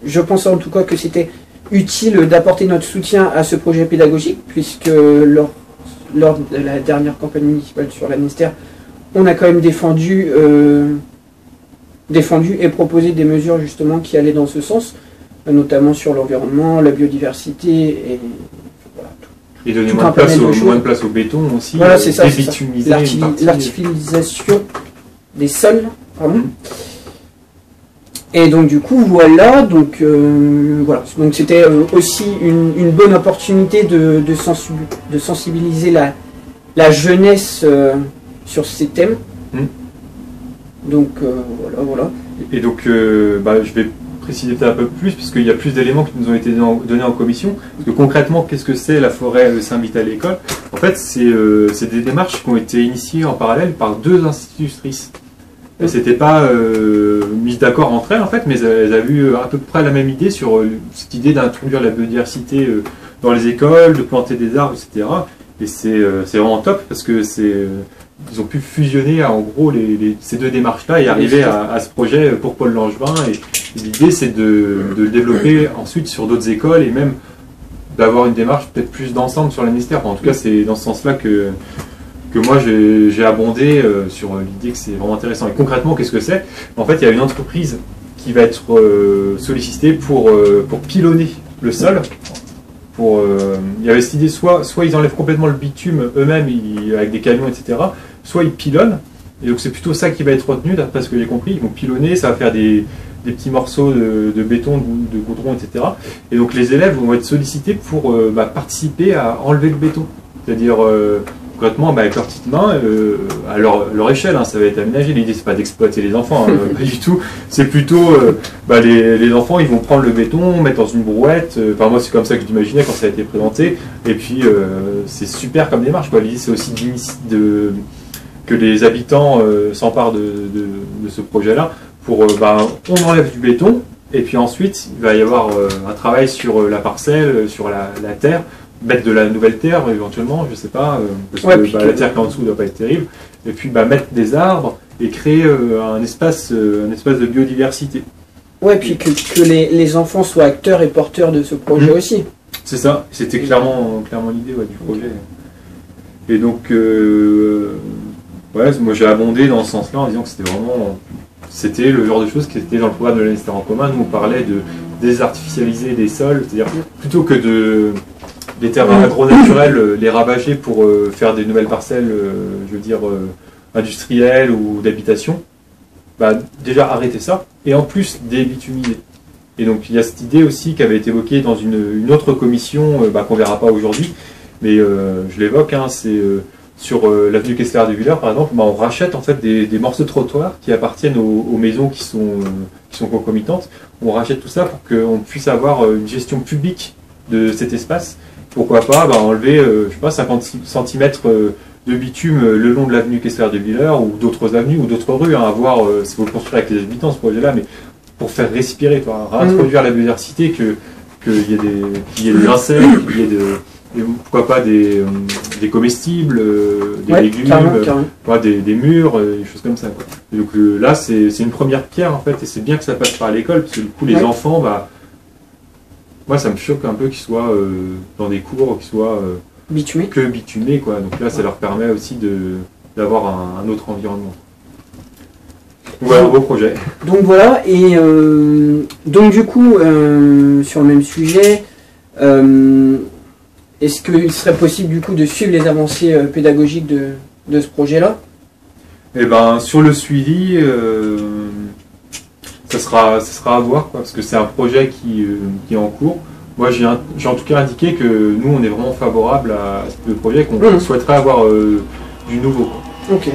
je pensais en tout cas que c'était utile d'apporter notre soutien à ce projet pédagogique, puisque lors de la dernière campagne municipale sur la ministère, on a quand même défendu et proposé des mesures justement qui allaient dans ce sens, notamment sur l'environnement, la biodiversité et... Et donner moins de place au béton aussi. Voilà, c'est ça. L'artificialisation des sols. Pardon. Et donc du coup, voilà. Donc c'était aussi une bonne opportunité de sensibiliser la jeunesse sur ces thèmes. Donc voilà. Et donc, je vais préciser un peu plus, puisqu'il y a plus d'éléments qui nous ont été donnés en commission. Parce que concrètement, qu'est-ce que c'est la forêt s'invite à l'école? En fait, c'est des démarches qui ont été initiées en parallèle par deux institutrices. Elles s'étaient pas mises d'accord entre elles, en fait, mais elles avaient eu à peu près la même idée sur cette idée d'introduire la biodiversité dans les écoles, de planter des arbres, etc. Et c'est vraiment top, parce que ils ont pu fusionner en gros ces deux démarches-là et arriver à ce projet pour Paul Langevin. Et l'idée, c'est de le développer ensuite sur d'autres écoles et même d'avoir une démarche peut-être plus d'ensemble sur le ministère. En tout cas, c'est dans ce sens-là que que moi j'ai abondé sur l'idée que c'est vraiment intéressant. Et concrètement, qu'est-ce que c'est? En fait, il y a une entreprise qui va être sollicitée pour pilonner le sol. Il y avait cette idée, soit ils enlèvent complètement le bitume eux-mêmes avec des camions, etc., soit ils pilonnent. Et donc c'est plutôt ça qui va être retenu, d'après ce que j'ai compris. Ils vont pilonner, ça va faire des petits morceaux de béton, de goudron, etc. Et donc les élèves vont être sollicités pour participer à enlever le béton. C'est-à-dire, concrètement, avec leurs petites mains, à leur échelle, ça va être aménagé. L'idée, c'est pas d'exploiter les enfants, pas du tout. C'est plutôt, les enfants, ils vont prendre le béton, mettre dans une brouette. Enfin, moi, c'est comme ça que je l'imaginais quand ça a été présenté. Et puis, c'est super comme démarche, quoi. L'idée, c'est aussi que les habitants s'emparent de ce projet-là pour, on enlève du béton, et puis ensuite, il va y avoir un travail sur la parcelle, sur la terre, mettre de la nouvelle terre éventuellement, je sais pas, parce que la terre qui est en dessous ne doit pas être terrible, et puis mettre des arbres et créer un espace de biodiversité. Ouais, puis que les enfants soient acteurs et porteurs de ce projet aussi. C'est ça, c'était clairement l'idée du projet. Et donc, moi j'ai abondé dans ce sens-là en disant que c'était le genre de choses qui était dans le programme de l'Annester en commun. Nous on parlait de désartificialiser des sols, c'est-à-dire plutôt que des terres agro-naturelles, les ravager pour faire des nouvelles parcelles, industrielles ou d'habitation, déjà arrêter ça, et en plus débitumiser. Et donc il y a cette idée aussi qui avait été évoquée dans une autre commission qu'on verra pas aujourd'hui, mais je l'évoque, c'est sur l'avenue Kessler de Villers par exemple, on rachète en fait des morceaux de trottoir qui appartiennent aux maisons qui sont concomitantes. On rachète tout ça pour qu'on puisse avoir une gestion publique de cet espace. Pourquoi pas enlever 50 cm de bitume le long de l'avenue Kessler de Villers ou d'autres avenues ou d'autres rues, à voir si vous le construire avec les habitants ce projet-là, mais pour faire respirer, réintroduire la biodiversité, qu'il y ait des insectes, qu'il y ait pourquoi pas des comestibles, des légumes, carrément. Des murs, des choses comme ça. Quoi. Et donc là, c'est une première pierre en fait, et c'est bien que ça passe par l'école, parce que du coup, les enfants, moi, ça me choque un peu qu'ils soient dans des cours qui soient bitumés, quoi. Donc là, ça leur permet aussi d'avoir un autre environnement. Voilà, un beau projet. Donc voilà, et donc du coup, sur le même sujet, est-ce qu'il serait possible du coup de suivre les avancées pédagogiques de ce projet-là? Eh ben, sur le suivi, ça sera à voir, quoi, parce que c'est un projet qui est en cours. Moi, j'ai en tout cas indiqué que nous, on est vraiment favorable à ce projet, qu'on souhaiterait avoir du nouveau. Quoi. Ok.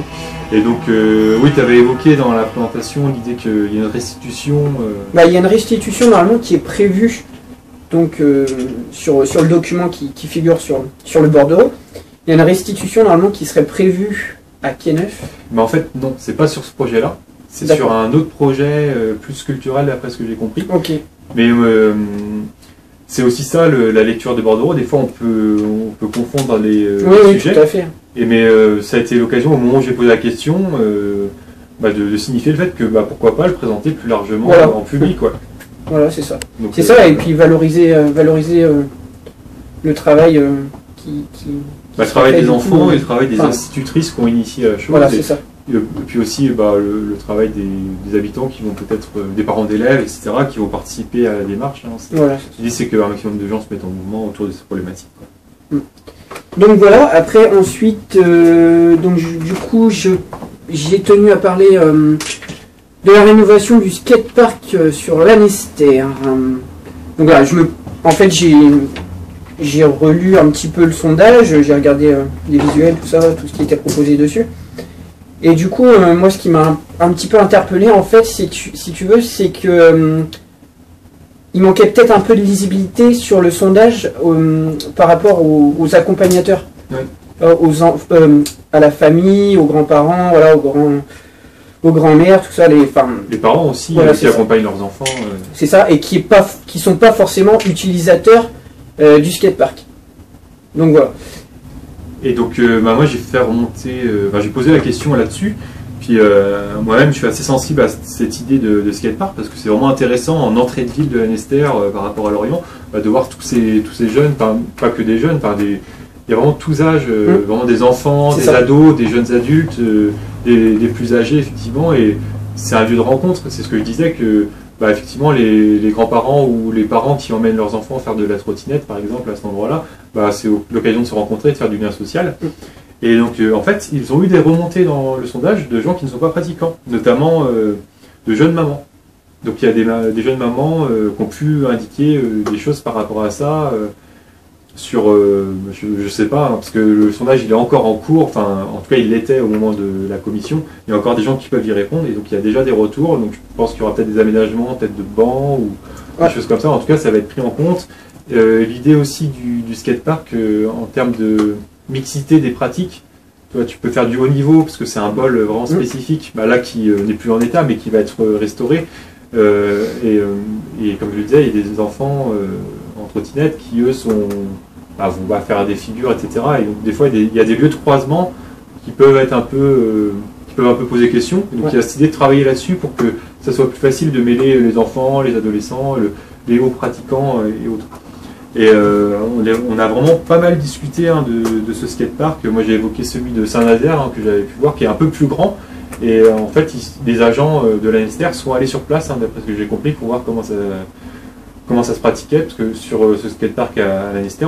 Et donc, oui, tu avais évoqué dans la présentation l'idée qu'il y a une restitution. Il y a une restitution normalement qui est prévue donc, sur le document qui figure sur le bordereau. Il y a une restitution normalement qui serait prévue à Quai-Neuf. Mais en fait, non, c'est pas sur ce projet-là. C'est sur un autre projet plus culturel, d'après ce que j'ai compris. Ok. Mais c'est aussi ça, la lecture des bordereaux. Des fois, on peut confondre les sujets. Oui, tout à fait. Mais ça a été l'occasion, au moment où j'ai posé la question, de signifier le fait que pourquoi pas le présenter plus largement en public. Quoi. Voilà, c'est ça. C'est ça, et puis valoriser le travail le travail des enfants et le travail des institutrices qui ont initié la chose. Voilà, c'est ça. Et puis aussi le travail des habitants qui vont peut-être, des parents d'élèves, etc., qui vont participer à la démarche. Voilà. L'idée, c'est qu'un maximum de gens se mettent en mouvement autour de ces problématiques. Quoi. Donc voilà, après, ensuite, du coup, j'ai tenu à parler de la rénovation du skatepark sur l'Annester. Donc voilà, en fait, j'ai relu un petit peu le sondage, j'ai regardé les visuels, tout ça, tout ce qui était proposé dessus. Et du coup, moi, ce qui m'a un petit peu interpellé, en fait, si tu veux, c'est que il manquait peut-être un peu de lisibilité sur le sondage par rapport aux accompagnateurs, à la famille, aux grands-parents, voilà, aux grands-mères, tout ça, les parents aussi, qui accompagnent leurs enfants. C'est ça, et qui sont pas forcément utilisateurs du skatepark. Donc voilà. Et donc, moi, j'ai fait remonter, j'ai posé la question là-dessus. Puis moi-même, je suis assez sensible à cette idée de skatepark parce que c'est vraiment intéressant en entrée de ville de l'Annester par rapport à Lorient, de voir tous ces jeunes, pas que des jeunes, il y a vraiment tous âges, vraiment des enfants, C'est des ça. ados, des jeunes adultes, des plus âgés, effectivement, et c'est un lieu de rencontre. C'est ce que je disais, que bah, effectivement, les grands-parents ou les parents qui emmènent leurs enfants faire de la trottinette, par exemple, à cet endroit-là, bah, c'est l'occasion de se rencontrer, de faire du lien social. Et donc, en fait, ils ont eu des remontées dans le sondage de gens qui ne sont pas pratiquants, notamment de jeunes mamans. Donc, il y a des jeunes mamans qui ont pu indiquer des choses par rapport à ça, sur, je sais pas, hein, parce que le sondage il est encore en cours, enfin, en tout cas, il l'était au moment de la commission. Il y a encore des gens qui peuvent y répondre, et donc il y a déjà des retours. Donc, je pense qu'il y aura peut-être des aménagements, peut-être de bancs ou des choses comme ça. En tout cas, ça va être pris en compte. L'idée aussi du skatepark en termes de mixité des pratiques. Toi, tu peux faire du haut niveau parce que c'est un bol vraiment spécifique, bah, là qui n'est plus en état mais qui va être restauré. Et comme je le disais, il y a des enfants en trottinette qui eux vont faire des figures, etc. Et donc des fois il y a des lieux de croisement qui peuvent être qui peuvent un peu poser question. Et donc il y a cette idée de travailler là-dessus pour que ça soit plus facile de mêler les enfants, les adolescents, les hauts pratiquants et autres. Et on a vraiment pas mal discuté de ce skatepark. Moi j'ai évoqué celui de Saint-Nazaire que j'avais pu voir, qui est un peu plus grand. Et en fait, les agents de la NSTR sont allés sur place, d'après ce que j'ai compris, pour voir comment ça se pratiquait. Parce que sur ce skatepark à la NSTR,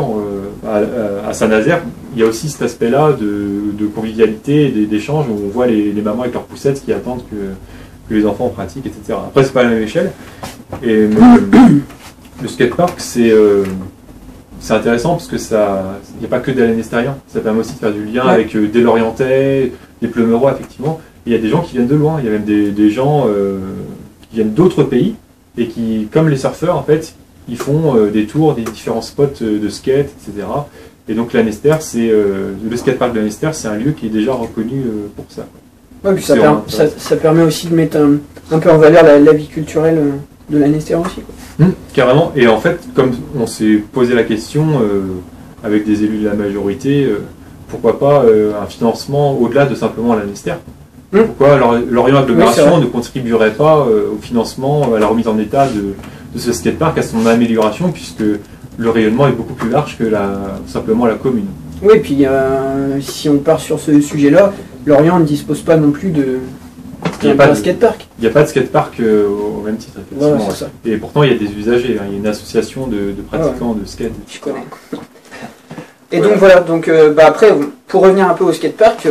à Saint-Nazaire, il y a aussi cet aspect-là de convivialité, d'échange, où on voit les mamans avec leurs poussettes qui attendent que les enfants pratiquent, etc. Après, c'est pas à la même échelle. Et le skatepark, c'est intéressant parce que il n'y a pas que des LNSTériens. Ça permet aussi de faire du lien avec des Lorientais, des Pleumerois, effectivement. Et il y a des gens qui viennent de loin. Il y a même des gens qui viennent d'autres pays et qui, comme les surfeurs, en fait, ils font des tours des différents spots de skate, etc. Et donc le skatepark de l'Annester, c'est un lieu qui est déjà reconnu pour ça. Ouais, puis ça permet aussi de mettre un peu en valeur la vie culturelle de l'Annester aussi, quoi. Carrément. Et en fait, comme on s'est posé la question avec des élus de la majorité, pourquoi pas un financement au-delà de simplement l'Annester? Pourquoi Lorient Agglomération ne contribuerait pas au financement, à la remise en état de ce skatepark, à son amélioration, puisque le rayonnement est beaucoup plus large que simplement la commune. Oui, et puis si on part sur ce sujet-là, Lorient ne dispose pas non plus d'un skatepark. Il n'y a pas de skatepark au même titre, effectivement. Voilà, c'est ça. Et pourtant, il y a des usagers. Il y a une association de pratiquants de skate. Je connais. Et donc voilà, après, pour revenir un peu au skatepark,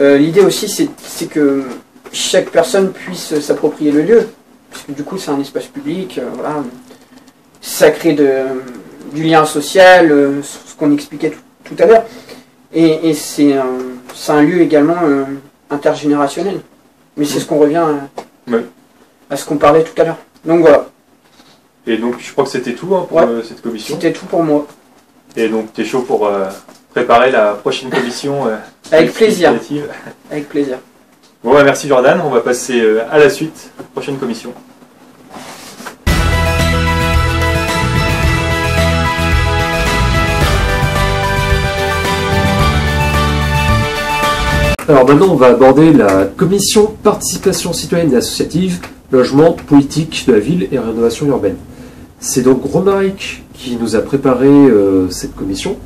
l'idée aussi c'est que chaque personne puisse s'approprier le lieu, parce que du coup c'est un espace public, ça crée du lien social, ce qu'on expliquait tout à l'heure, et c'est un lieu également intergénérationnel. Mais c'est ce qu'on revient à ce qu'on parlait tout à l'heure. Donc voilà. Et donc je crois que c'était tout pour cette commission. C'était tout pour moi. Et donc tu es chaud pour préparer la prochaine commission avec plaisir. Avec plaisir. Bon, merci Jordan, on va passer à la suite, prochaine commission. Alors maintenant, on va aborder la commission participation citoyenne et associative, logement, politique de la ville et rénovation urbaine. C'est donc Romaric qui nous a préparé cette commission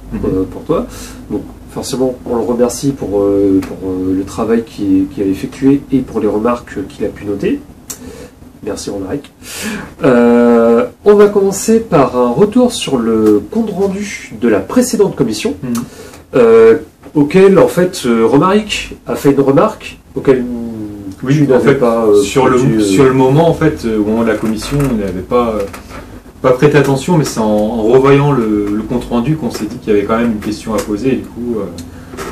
pour toi. Donc forcément, on le remercie pour le travail qu'il a effectué et pour les remarques qu'il a pu noter. Merci Romaric. On va commencer par un retour sur le compte rendu de la précédente commission. Auquel en fait Romaric a fait une remarque auquel tu n'avais pas sur le moment en fait au moment de la commission on n'avait pas prêté attention, mais c'est en revoyant le compte rendu qu'on s'est dit qu'il y avait quand même une question à poser, et du coup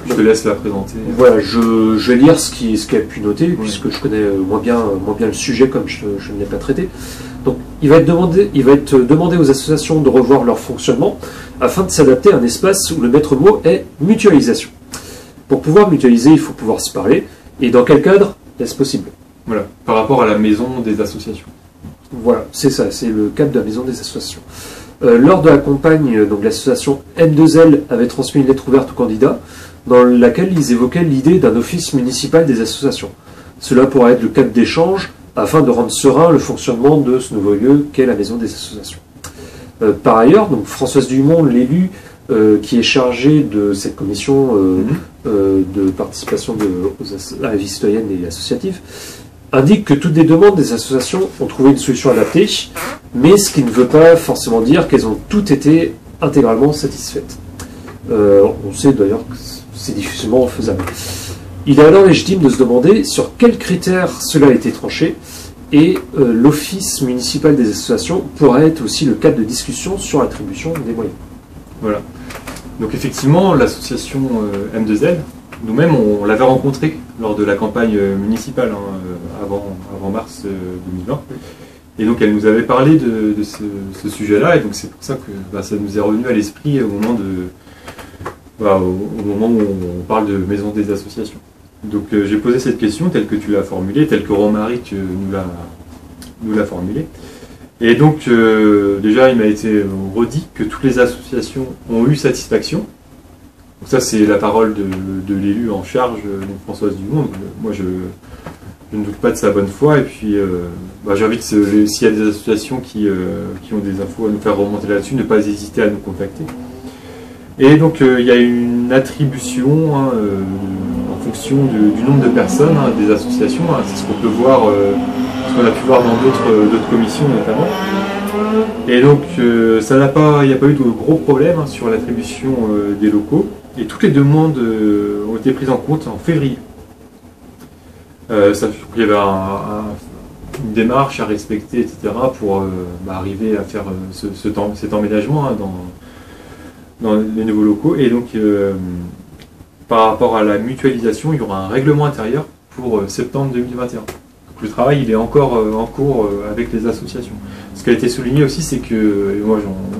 je te laisse la présenter. Voilà, je vais lire ce qu'il a pu noter, puisque je connais moins bien le sujet comme je ne l'ai pas traité. Donc il va être demandé aux associations de revoir leur fonctionnement afin de s'adapter à un espace où le maître mot est mutualisation. Pour pouvoir mutualiser, il faut pouvoir se parler. Et dans quel cadre est-ce possible? Voilà, par rapport à la maison des associations. Voilà, c'est ça, c'est le cadre de la maison des associations. Lors de la campagne, donc l'association M2L avait transmis une lettre ouverte aux candidats dans laquelle ils évoquaient l'idée d'un office municipal des associations. Cela pourrait être le cadre d'échange afin de rendre serein le fonctionnement de ce nouveau lieu qu'est la maison des associations. Par ailleurs, donc Françoise Dumont, l'élu, qui est chargé de cette commission de participation à la vie citoyenne et associative, indique que toutes les demandes des associations ont trouvé une solution adaptée, mais ce qui ne veut pas forcément dire qu'elles ont toutes été intégralement satisfaites. On sait d'ailleurs que c'est difficilement faisable. Il est alors légitime de se demander sur quels critères cela a été tranché, et l'Office municipal des associations pourrait être aussi le cadre de discussion sur l'attribution des moyens. Voilà. Donc effectivement, l'association M2L, nous-mêmes, on l'avait rencontrée lors de la campagne municipale avant mars 2020. Et donc elle nous avait parlé de ce sujet-là, et donc c'est pour ça que ça nous est revenu à l'esprit au moment où on parle de maison des associations. Donc j'ai posé cette question telle que tu l'as formulée, telle que Romaric nous l'a formulée. Et donc déjà il m'a été redit que toutes les associations ont eu satisfaction. Donc ça c'est la parole de l'élu en charge, donc Françoise Dumont. Donc, moi je ne doute pas de sa bonne foi, et puis j'invite s'il y a des associations qui ont des infos à nous faire remonter là-dessus, ne pas hésiter à nous contacter. Et donc il y a une attribution en fonction du nombre de personnes des associations, c'est ce qu'on peut voir, ce qu'on a pu voir dans d'autres commissions notamment. Et donc il n'y a pas eu de gros problèmes sur l'attribution des locaux, et toutes les demandes ont été prises en compte en février. Il y avait une démarche à respecter, etc., pour arriver à faire cet emménagement dans les nouveaux locaux. Et donc, par rapport à la mutualisation, il y aura un règlement intérieur pour septembre 2021. Donc, le travail, il est encore en cours avec les associations. Ce qui a été souligné aussi, c'est que,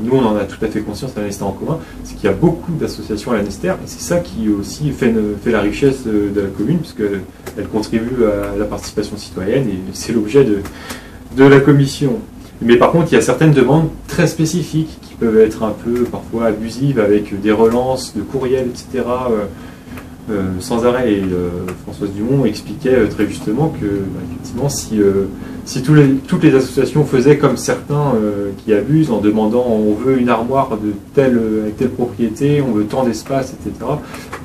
nous on en a tout à fait conscience à l'Annester en commun, c'est qu'il y a beaucoup d'associations à l'Annester, et c'est ça qui aussi fait la richesse de la commune, puisqu'elle contribue à la participation citoyenne, et c'est l'objet de la commission. Mais par contre, il y a certaines demandes très spécifiques qui peuvent être un peu parfois abusives, avec des relances de courriels, etc., sans arrêt. Et Françoise Dumont expliquait très justement que effectivement, si toutes les associations faisaient comme certains qui abusent en demandant on veut une armoire avec telle propriété, on veut tant d'espace, etc.,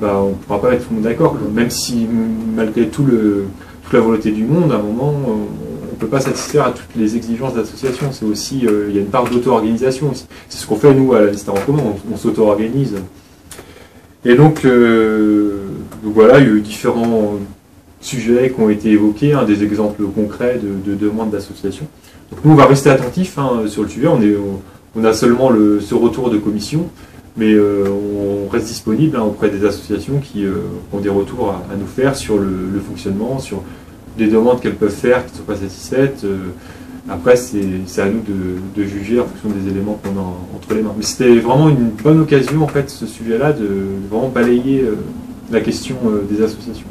on ne pourra pas mettre tout le monde d'accord. Même si malgré toute la volonté du monde, à un moment, on ne peut pas satisfaire à toutes les exigences d'association. C'est aussi, il y a une part d'auto-organisation aussi. C'est ce qu'on fait nous à l'Annester en commun, on s'auto-organise. Et donc voilà, il y a eu différents sujets qui ont été évoqués, des exemples concrets de demandes d'associations. Donc nous, on va rester attentifs sur le sujet. On a seulement ce retour de commission, mais on reste disponible auprès des associations qui ont des retours à nous faire sur le fonctionnement, sur les demandes qu'elles peuvent faire qui ne sont pas satisfaites. Après, c'est à nous de juger en fonction des éléments qu'on a entre les mains. Mais c'était vraiment une bonne occasion, en fait, ce sujet-là, de vraiment balayer la question des associations.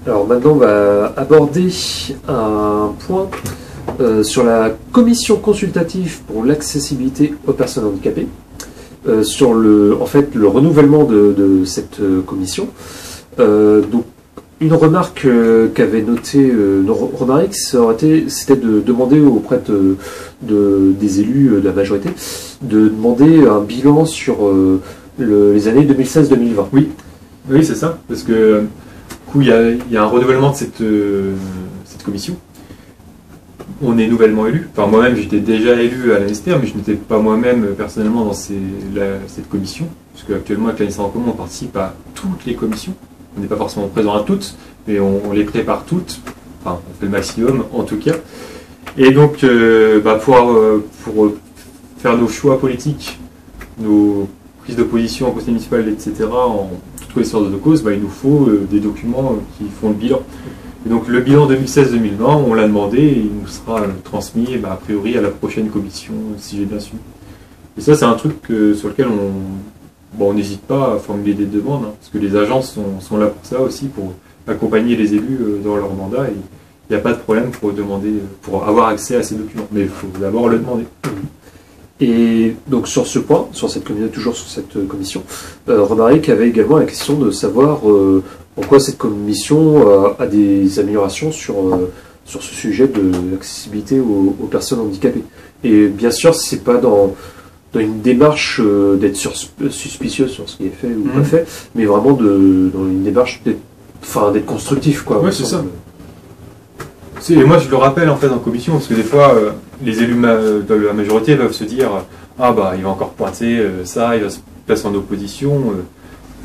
Alors maintenant, on va aborder un point sur la commission consultative pour l'accessibilité aux personnes handicapées, sur le renouvellement de cette commission. Donc, une remarque qu'avait notée Romaric, c'était de demander auprès des élus de la majorité, de demander un bilan sur les années 2016-2020. Oui, c'est ça, parce que du coup, il y a un renouvellement de cette commission. On est nouvellement élu. Enfin, moi-même, j'étais déjà élu à l'Annester, mais je n'étais pas moi-même personnellement dans cette commission, puisque actuellement, avec l'Annester en commun, on participe à toutes les commissions. On n'est pas forcément présent à toutes, mais on les prépare toutes. Enfin, on fait le maximum, en tout cas. Et donc, pour faire nos choix politiques, nos prises de position en conseil municipal, etc., en toute connaissance de cause, il nous faut des documents qui font le bilan. Et donc, le bilan 2016-2020, on l'a demandé et il nous sera transmis, a priori, à la prochaine commission, si j'ai bien su. Et ça, c'est un truc sur lequel on n'hésite pas à formuler des demandes, parce que les agences sont là pour ça aussi, pour accompagner les élus dans leur mandat, et il n'y a pas de problème pour avoir accès à ces documents, mais il faut d'abord le demander. Et donc sur ce point, toujours sur cette commission, Romaric avait également la question de savoir en quoi cette commission a des améliorations sur ce sujet de l'accessibilité aux personnes handicapées. Et bien sûr, c'est pas dans une démarche d'être suspicieux sur ce qui est fait ou pas fait, mais vraiment dans une démarche d'être constructif, quoi. Ouais, c'est ça. Et moi, je le rappelle en fait en commission, parce que des fois, les élus de la majorité peuvent se dire ah bah il va encore pointer ça, il va se placer en opposition.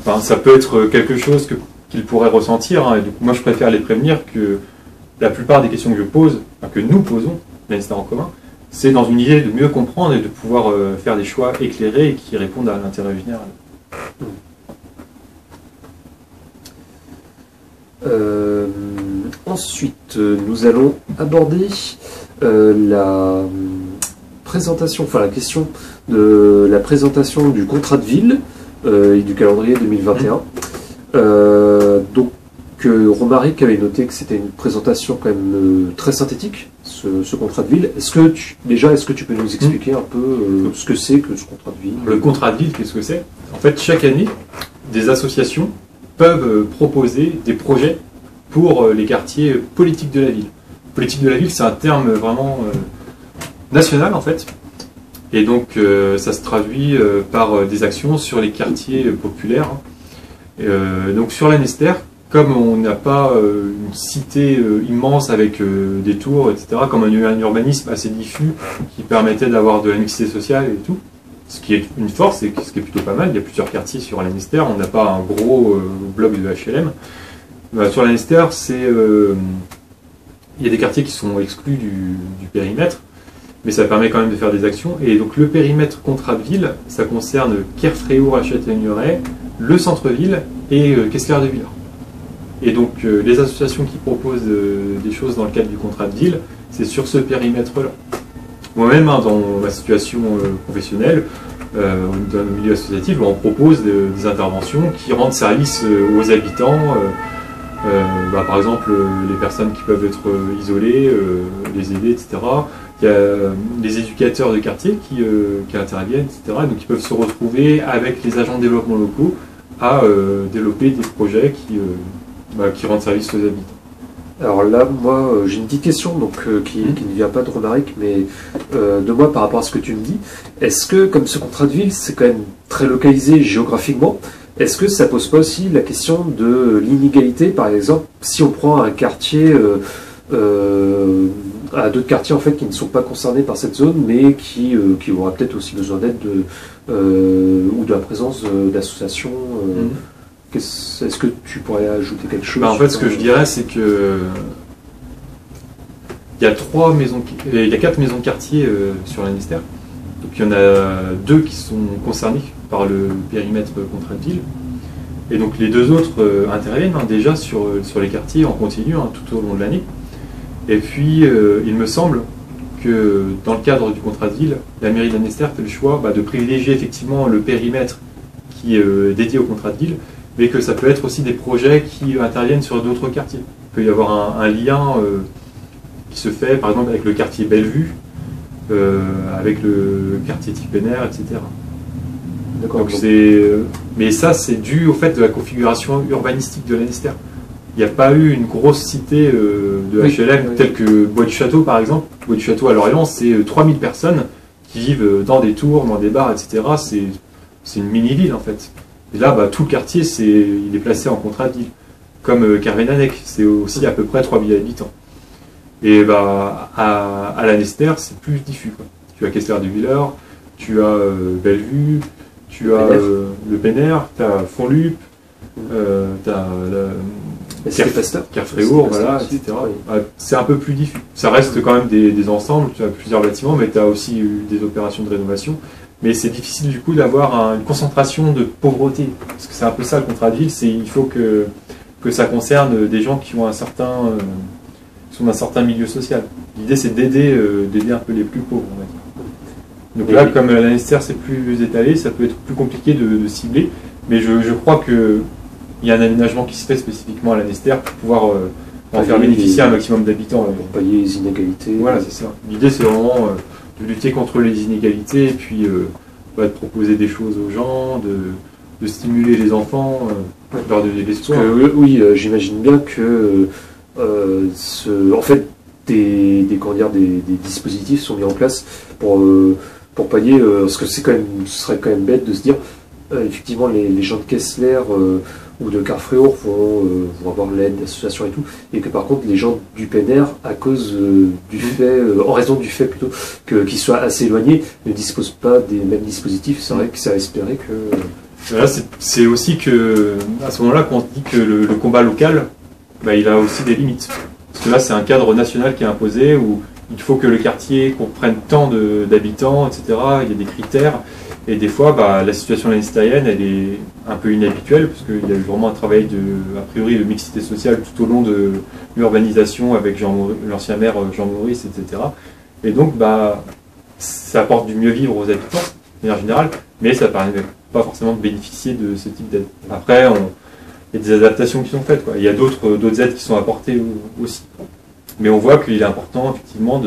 Enfin, ça peut être quelque chose qu'ils pourraient ressentir. Hein, et donc, moi, je préfère les prévenir que la plupart des questions que je pose, enfin, que nous posons, l'Anistar en commun, c'est dans une idée de mieux comprendre et de pouvoir faire des choix éclairés et qui répondent à l'intérêt général. Ensuite, nous allons aborder la présentation, enfin la question de la présentation du contrat de ville et du calendrier 2021. Donc, Romaric avait noté que c'était une présentation quand même très synthétique, ce contrat de ville. Est-ce que tu peux nous expliquer un peu ce que c'est que ce contrat de ville? Le contrat de ville, qu'est-ce que c'est? En fait, chaque année, des associations peuvent proposer des projets pour les quartiers politiques de la ville. Politique de la ville, c'est un terme vraiment national, en fait. Et donc, ça se traduit par des actions sur les quartiers populaires. Donc, sur l'Anester, comme on n'a pas une cité immense avec des tours, etc., comme un urbanisme assez diffus qui permettait d'avoir de la mixité sociale et tout, ce qui est une force et ce qui est plutôt pas mal. Il y a plusieurs quartiers sur l'Anester, on n'a pas un gros bloc de HLM. Sur l'Anester, il y a des quartiers qui sont exclus du périmètre, mais ça permet quand même de faire des actions. Et donc le périmètre contrat de ville, ça concerne Kerfréour à Châtaigneraie, le centre-ville et Kessler-de-Villars. Et donc les associations qui proposent des choses dans le cadre du contrat de ville, c'est sur ce périmètre-là. Moi-même, hein, dans ma situation professionnelle, dans le milieu associatif, on propose des interventions qui rendent service aux habitants. Par exemple, les personnes qui peuvent être isolées, les aider, etc. Il y a les éducateurs de quartier qui interviennent, etc. Donc ils peuvent se retrouver avec les agents de développement locaux à développer des projets qui rendent service aux habitants. Alors là, moi, j'ai une petite question donc, qui ne vient pas de Romaric, mais de moi par rapport à ce que tu me dis. Est-ce que, comme ce contrat de ville, c'est quand même très localisé géographiquement, est-ce que ça pose pas aussi la question de l'inégalité? Par exemple, si on prend un quartier, à d'autres quartiers en fait qui ne sont pas concernés par cette zone, mais qui aura peut-être aussi besoin d'aide ou de la présence d'associations. Est-ce que tu pourrais ajouter quelque chose? En fait, ce que je dirais, c'est que il y a 4 maisons de quartier sur l'Anester. Donc il y en a 2 qui sont concernées par le périmètre contrat de ville. Et donc les 2 autres interviennent déjà sur les quartiers en continu tout au long de l'année. Et puis il me semble que dans le cadre du contrat de ville, la mairie de l'Anester fait le choix de privilégier effectivement le périmètre qui est dédié au contrat de ville, mais que ça peut être aussi des projets qui interviennent sur d'autres quartiers. Il peut y avoir un lien qui se fait par exemple avec le quartier Bellevue, avec le quartier Tippener, etc. D'accord. Mais ça, c'est dû au fait de la configuration urbanistique de l'Anester. Il n'y a pas eu une grosse cité de HLM telle que Bois du Château, par exemple. Bois du Château à Lorient, c'est 3000 personnes qui vivent dans des tours, dans des bars, etc. C'est une mini-ville, en fait. Et là, tout le quartier, il est placé en contrat de ville. Comme Kervénanec, c'est aussi à peu près 3000 habitants. Et à l'Anester, c'est plus diffus, quoi. Tu as Kessler-de-Villars, tu as Bellevue, tu as le Péner, tu as Fontlup, tu as Kerfréour, voilà, etc. Oui. C'est un peu plus diffus. Ça reste quand même des ensembles, tu as plusieurs bâtiments, mais tu as aussi eu des opérations de rénovation. Mais c'est difficile du coup d'avoir une concentration de pauvreté. Parce que c'est un peu ça le contrat de ville, il faut que ça concerne des gens qui ont sont d'un certain milieu social. L'idée c'est d'aider un peu les plus pauvres, on va dire. Donc là, comme l'Anester c'est plus étalé, ça peut être plus compliqué de cibler, mais je crois qu'il y a un aménagement qui se fait spécifiquement à l'Anester pour pouvoir en faire bénéficier un maximum d'habitants. Pour pallier les inégalités. Voilà, c'est ça. L'idée c'est vraiment de lutter contre les inégalités, et puis de proposer des choses aux gens, de stimuler les enfants, leur donner des espoirs. Oui, j'imagine bien que en fait, des dispositifs sont mis en place pour pour pallier, parce que ce serait quand même bête de se dire, effectivement, les gens de Kessler ou de Carrefour vont avoir l'aide d'associations et tout, et que par contre les gens du PNR, à cause du fait, en raison du fait plutôt qu'ils soient assez éloignés, ne disposent pas des mêmes dispositifs. C'est vrai que c'est à espérer que... Là, c'est aussi que, à ce moment-là, quand on dit que le combat local, bah, il a aussi des limites. Parce que là, c'est un cadre national qui est imposé, où il faut que le quartier comprenne tant d'habitants, etc. Il y a des critères. Et des fois, bah, la situation lannistrienne, elle est un peu inhabituelle, parce qu'il y a eu vraiment un travail a priori, de mixité sociale tout au long de l'urbanisation avec l'ancien maire Jean Maurice, etc. Et donc, bah, ça apporte du mieux vivre aux habitants, de manière générale, mais ça ne permet pas forcément de bénéficier de ce type d'aide. Après, il y a des adaptations qui sont faites, quoi. Il y a d'autres aides qui sont apportées aussi. Mais on voit qu'il est important, effectivement,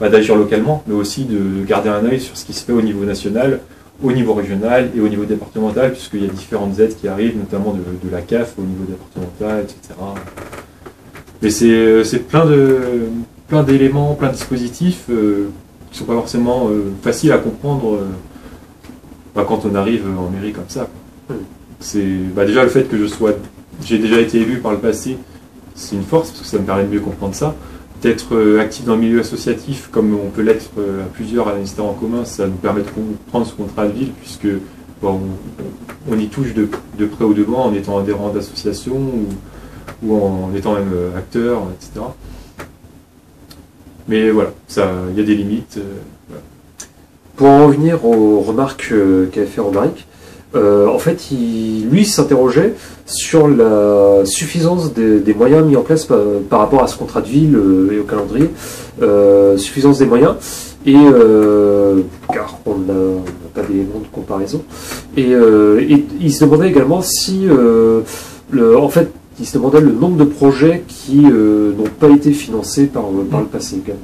d'agir localement, mais aussi de garder un œil sur ce qui se fait au niveau national, au niveau régional et au niveau départemental, puisqu'il y a différentes aides qui arrivent, notamment de la CAF au niveau départemental, etc. Mais c'est plein d'éléments, plein de dispositifs qui ne sont pas forcément faciles à comprendre quand on arrive en mairie comme ça. Déjà le fait que j'ai déjà été élu par le passé, c'est une force, parce que ça me permet de mieux comprendre ça. D'être actif dans le milieu associatif, comme on peut l'être à plusieurs à l'Institut en commun, ça nous permet de comprendre ce contrat de ville, puisque bon, on y touche de près ou de loin en étant adhérent d'associations ou en étant même acteur, etc. Mais voilà, il y a des limites. Voilà. Pour en revenir aux remarques qu'avait fait Romaric, en fait, lui s'interrogeait sur la suffisance des moyens mis en place par rapport à ce contrat de ville et au calendrier, suffisance des moyens, et car on n'a pas d'éléments de comparaison, et il se demandait également si, en fait, il se demandait le nombre de projets qui n'ont pas été financés par le passé également.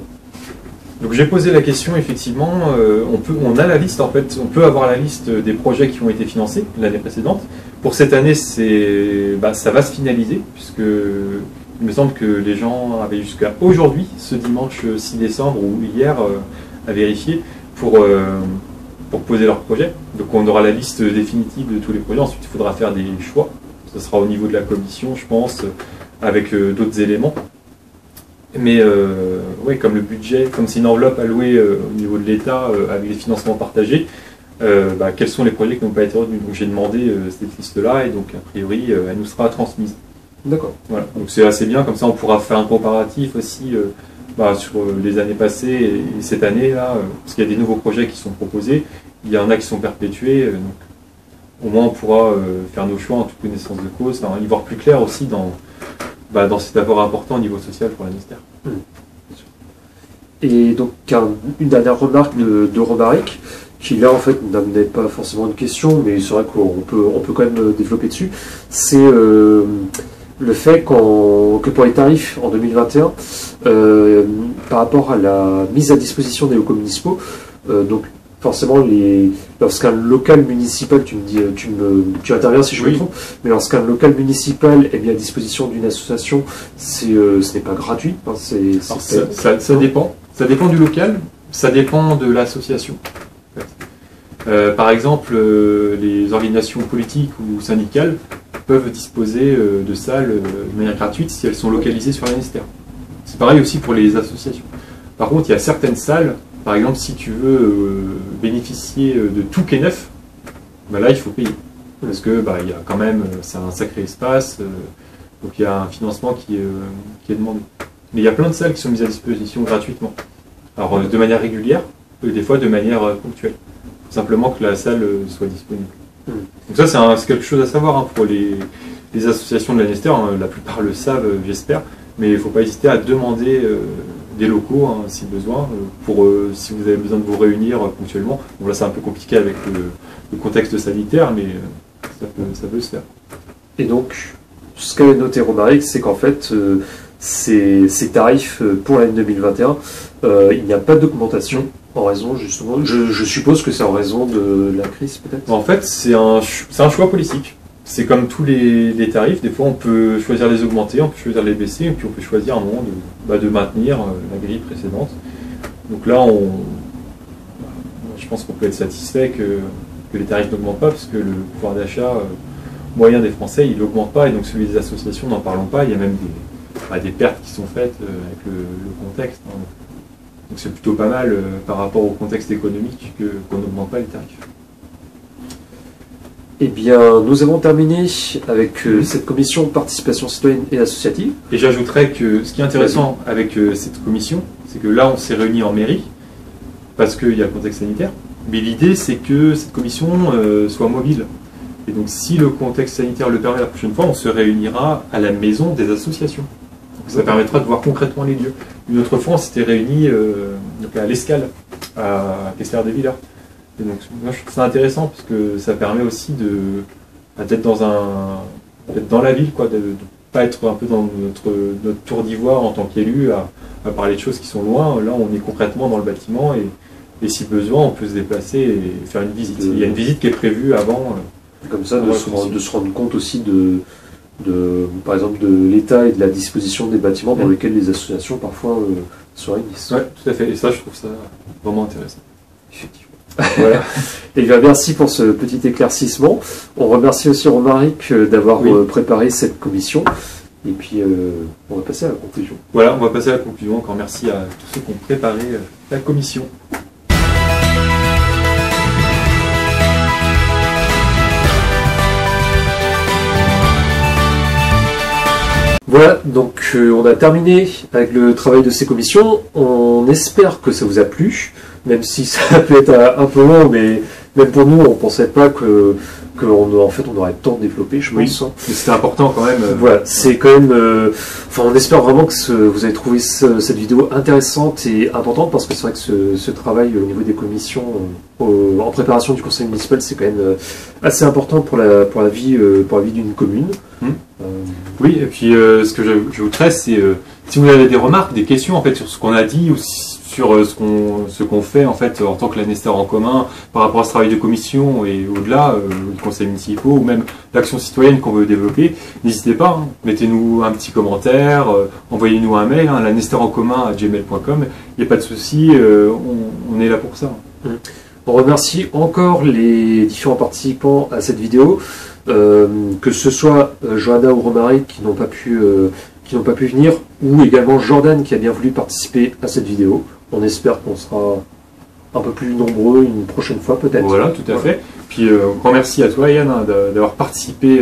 Donc j'ai posé la question, effectivement, on a la liste en fait, on peut avoir la liste des projets qui ont été financés l'année précédente. Pour cette année, ça va se finaliser, puisque il me semble que les gens avaient jusqu'à aujourd'hui, ce dimanche 6 décembre ou hier, à vérifier pour poser leurs projets. Donc on aura la liste définitive de tous les projets, ensuite il faudra faire des choix. Ce sera au niveau de la commission, je pense, avec d'autres éléments. Mais oui, comme le budget, comme c'est une enveloppe allouée au niveau de l'État avec les financements partagés, quels sont les projets qui n'ont pas été retenus. Donc j'ai demandé cette liste-là et donc a priori elle nous sera transmise. D'accord. Voilà. Donc c'est assez bien, comme ça on pourra faire un comparatif aussi sur les années passées et cette année-là, parce qu'il y a des nouveaux projets qui sont proposés, il y en a qui sont perpétués, donc au moins on pourra faire nos choix en toute connaissance de cause, y voir plus clair aussi dans cet apport important au niveau social pour la ministère. Et donc une dernière remarque de Romaric, qui là en fait n'amenait pas forcément une question, mais c'est vrai qu'on peut quand même développer dessus, c'est le fait que pour les tarifs en 2021, par rapport à la mise à disposition des locaux municipaux, donc forcément, lorsqu'un local municipal, tu interviens si je me trompe, mais lorsqu'un local municipal est mis à disposition d'une association, ce n'est pas gratuit. Hein, ça dépend. Ça dépend du local, ça dépend de l'association. Par exemple, les organisations politiques ou syndicales peuvent disposer de salles de manière gratuite si elles sont localisées sur la ministère. C'est pareil aussi pour les associations. Par contre, il y a certaines salles. Par exemple, si tu veux bénéficier de tout qui est neuf, là il faut payer. Parce que il y a quand même, c'est un sacré espace, donc il y a un financement qui est demandé. Mais il y a plein de salles qui sont mises à disposition gratuitement. Alors de manière régulière, des fois de manière ponctuelle. Simplement que la salle soit disponible. Donc ça c'est quelque chose à savoir pour les associations de la Nester, la plupart le savent, j'espère, mais il ne faut pas hésiter à demander des locaux si besoin, si vous avez besoin de vous réunir ponctuellement. Bon là c'est un peu compliqué avec le contexte sanitaire, mais ça peut se faire. Et donc, ce qu'avait noté Romaric, c'est qu'en fait, ces tarifs pour l'année 2021, il n'y a pas d'augmentation en raison justement, je suppose que c'est en raison de la crise peut-être. En fait c'est un choix politique. C'est comme tous les tarifs, des fois on peut choisir les augmenter, on peut choisir les baisser, et puis on peut choisir un moment de maintenir la grille précédente. Donc là, je pense qu'on peut être satisfait que les tarifs n'augmentent pas, parce que le pouvoir d'achat moyen des Français, il n'augmente pas, et donc celui des associations, n'en parlons pas, il y a même des pertes qui sont faites avec le contexte. Hein. Donc c'est plutôt pas mal par rapport au contexte économique qu'on n'augmente pas les tarifs. Eh bien, nous avons terminé avec cette commission participation citoyenne et associative. Et j'ajouterais que ce qui est intéressant avec cette commission, c'est que là on s'est réunis en mairie, parce qu'il y a le contexte sanitaire, mais l'idée c'est que cette commission soit mobile. Et donc si le contexte sanitaire le permet la prochaine fois, on se réunira à la maison des associations. Donc, ça permettra de voir concrètement les lieux. Une autre fois, on s'était réunis à l'Escale, à Kessler-des-Villers. Et donc moi je trouve ça intéressant parce que ça permet aussi d'être dans la ville, quoi, de ne pas être un peu dans notre tour d'ivoire en tant qu'élu à parler de choses qui sont loin. Là on est concrètement dans le bâtiment et si besoin on peut se déplacer et faire une visite. Il y a une visite qui est prévue avant. Comme ça, de se rendre compte aussi par exemple de l'état et de la disposition des bâtiments dans lesquels les associations parfois se réunissent. Oui, tout à fait. Et ça, je trouve ça vraiment intéressant. Effectivement. Voilà. Et bien, merci pour ce petit éclaircissement. On remercie aussi Romaric d'avoir préparé cette commission. Et puis, on va passer à la conclusion. Voilà, on va passer à la conclusion. Encore merci à tous ceux qui ont préparé la commission. Voilà, donc on a terminé avec le travail de ces commissions. On espère que ça vous a plu, même si ça peut être un peu long, mais même pour nous, on ne pensait pas qu'on on aurait tant développé, je pense. Mais c'était important quand même. Voilà, c'est quand même... on espère vraiment que vous avez trouvé cette vidéo intéressante et importante, parce que c'est vrai que ce travail au niveau des commissions en préparation du conseil municipal, c'est quand même assez important pour la vie d'une commune. Oui, et puis ce que j'ajouterais, c'est si vous avez des remarques, des questions en fait sur ce qu'on a dit ou sur ce qu'on fait en fait en tant que Lanester en commun par rapport à ce travail de commission et au-delà, les conseils municipaux ou même l'action citoyenne qu'on veut développer, n'hésitez pas, hein, mettez-nous un petit commentaire, envoyez-nous un mail, hein, lanesterencommun@gmail.com, il n'y a pas de souci, on est là pour ça. On remercie encore les différents participants à cette vidéo. Que ce soit Johanna ou Romaric qui n'ont pas pu venir, ou également Jordan qui a bien voulu participer à cette vidéo. On espère qu'on sera un peu plus nombreux une prochaine fois peut-être. Voilà, tout à fait. Puis grand merci à toi Yann d'avoir participé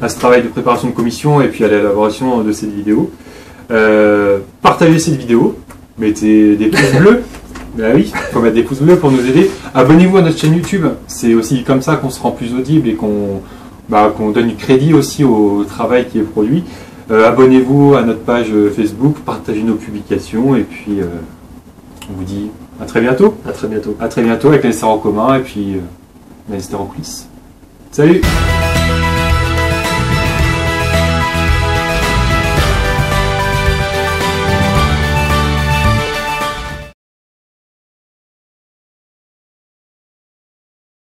à ce travail de préparation de commission et puis à l'élaboration de cette vidéo. Partagez cette vidéo, mettez des pouces bleus. Ben oui, il faut mettre des pouces bleus pour nous aider. Abonnez-vous à notre chaîne YouTube, c'est aussi comme ça qu'on se rend plus audible et qu'on donne du crédit aussi au travail qui est produit. Abonnez-vous à notre page Facebook, partagez nos publications et puis on vous dit à très bientôt. À très bientôt. À très bientôt avec Lanester en commun et puis Lanester en coulisses. Salut!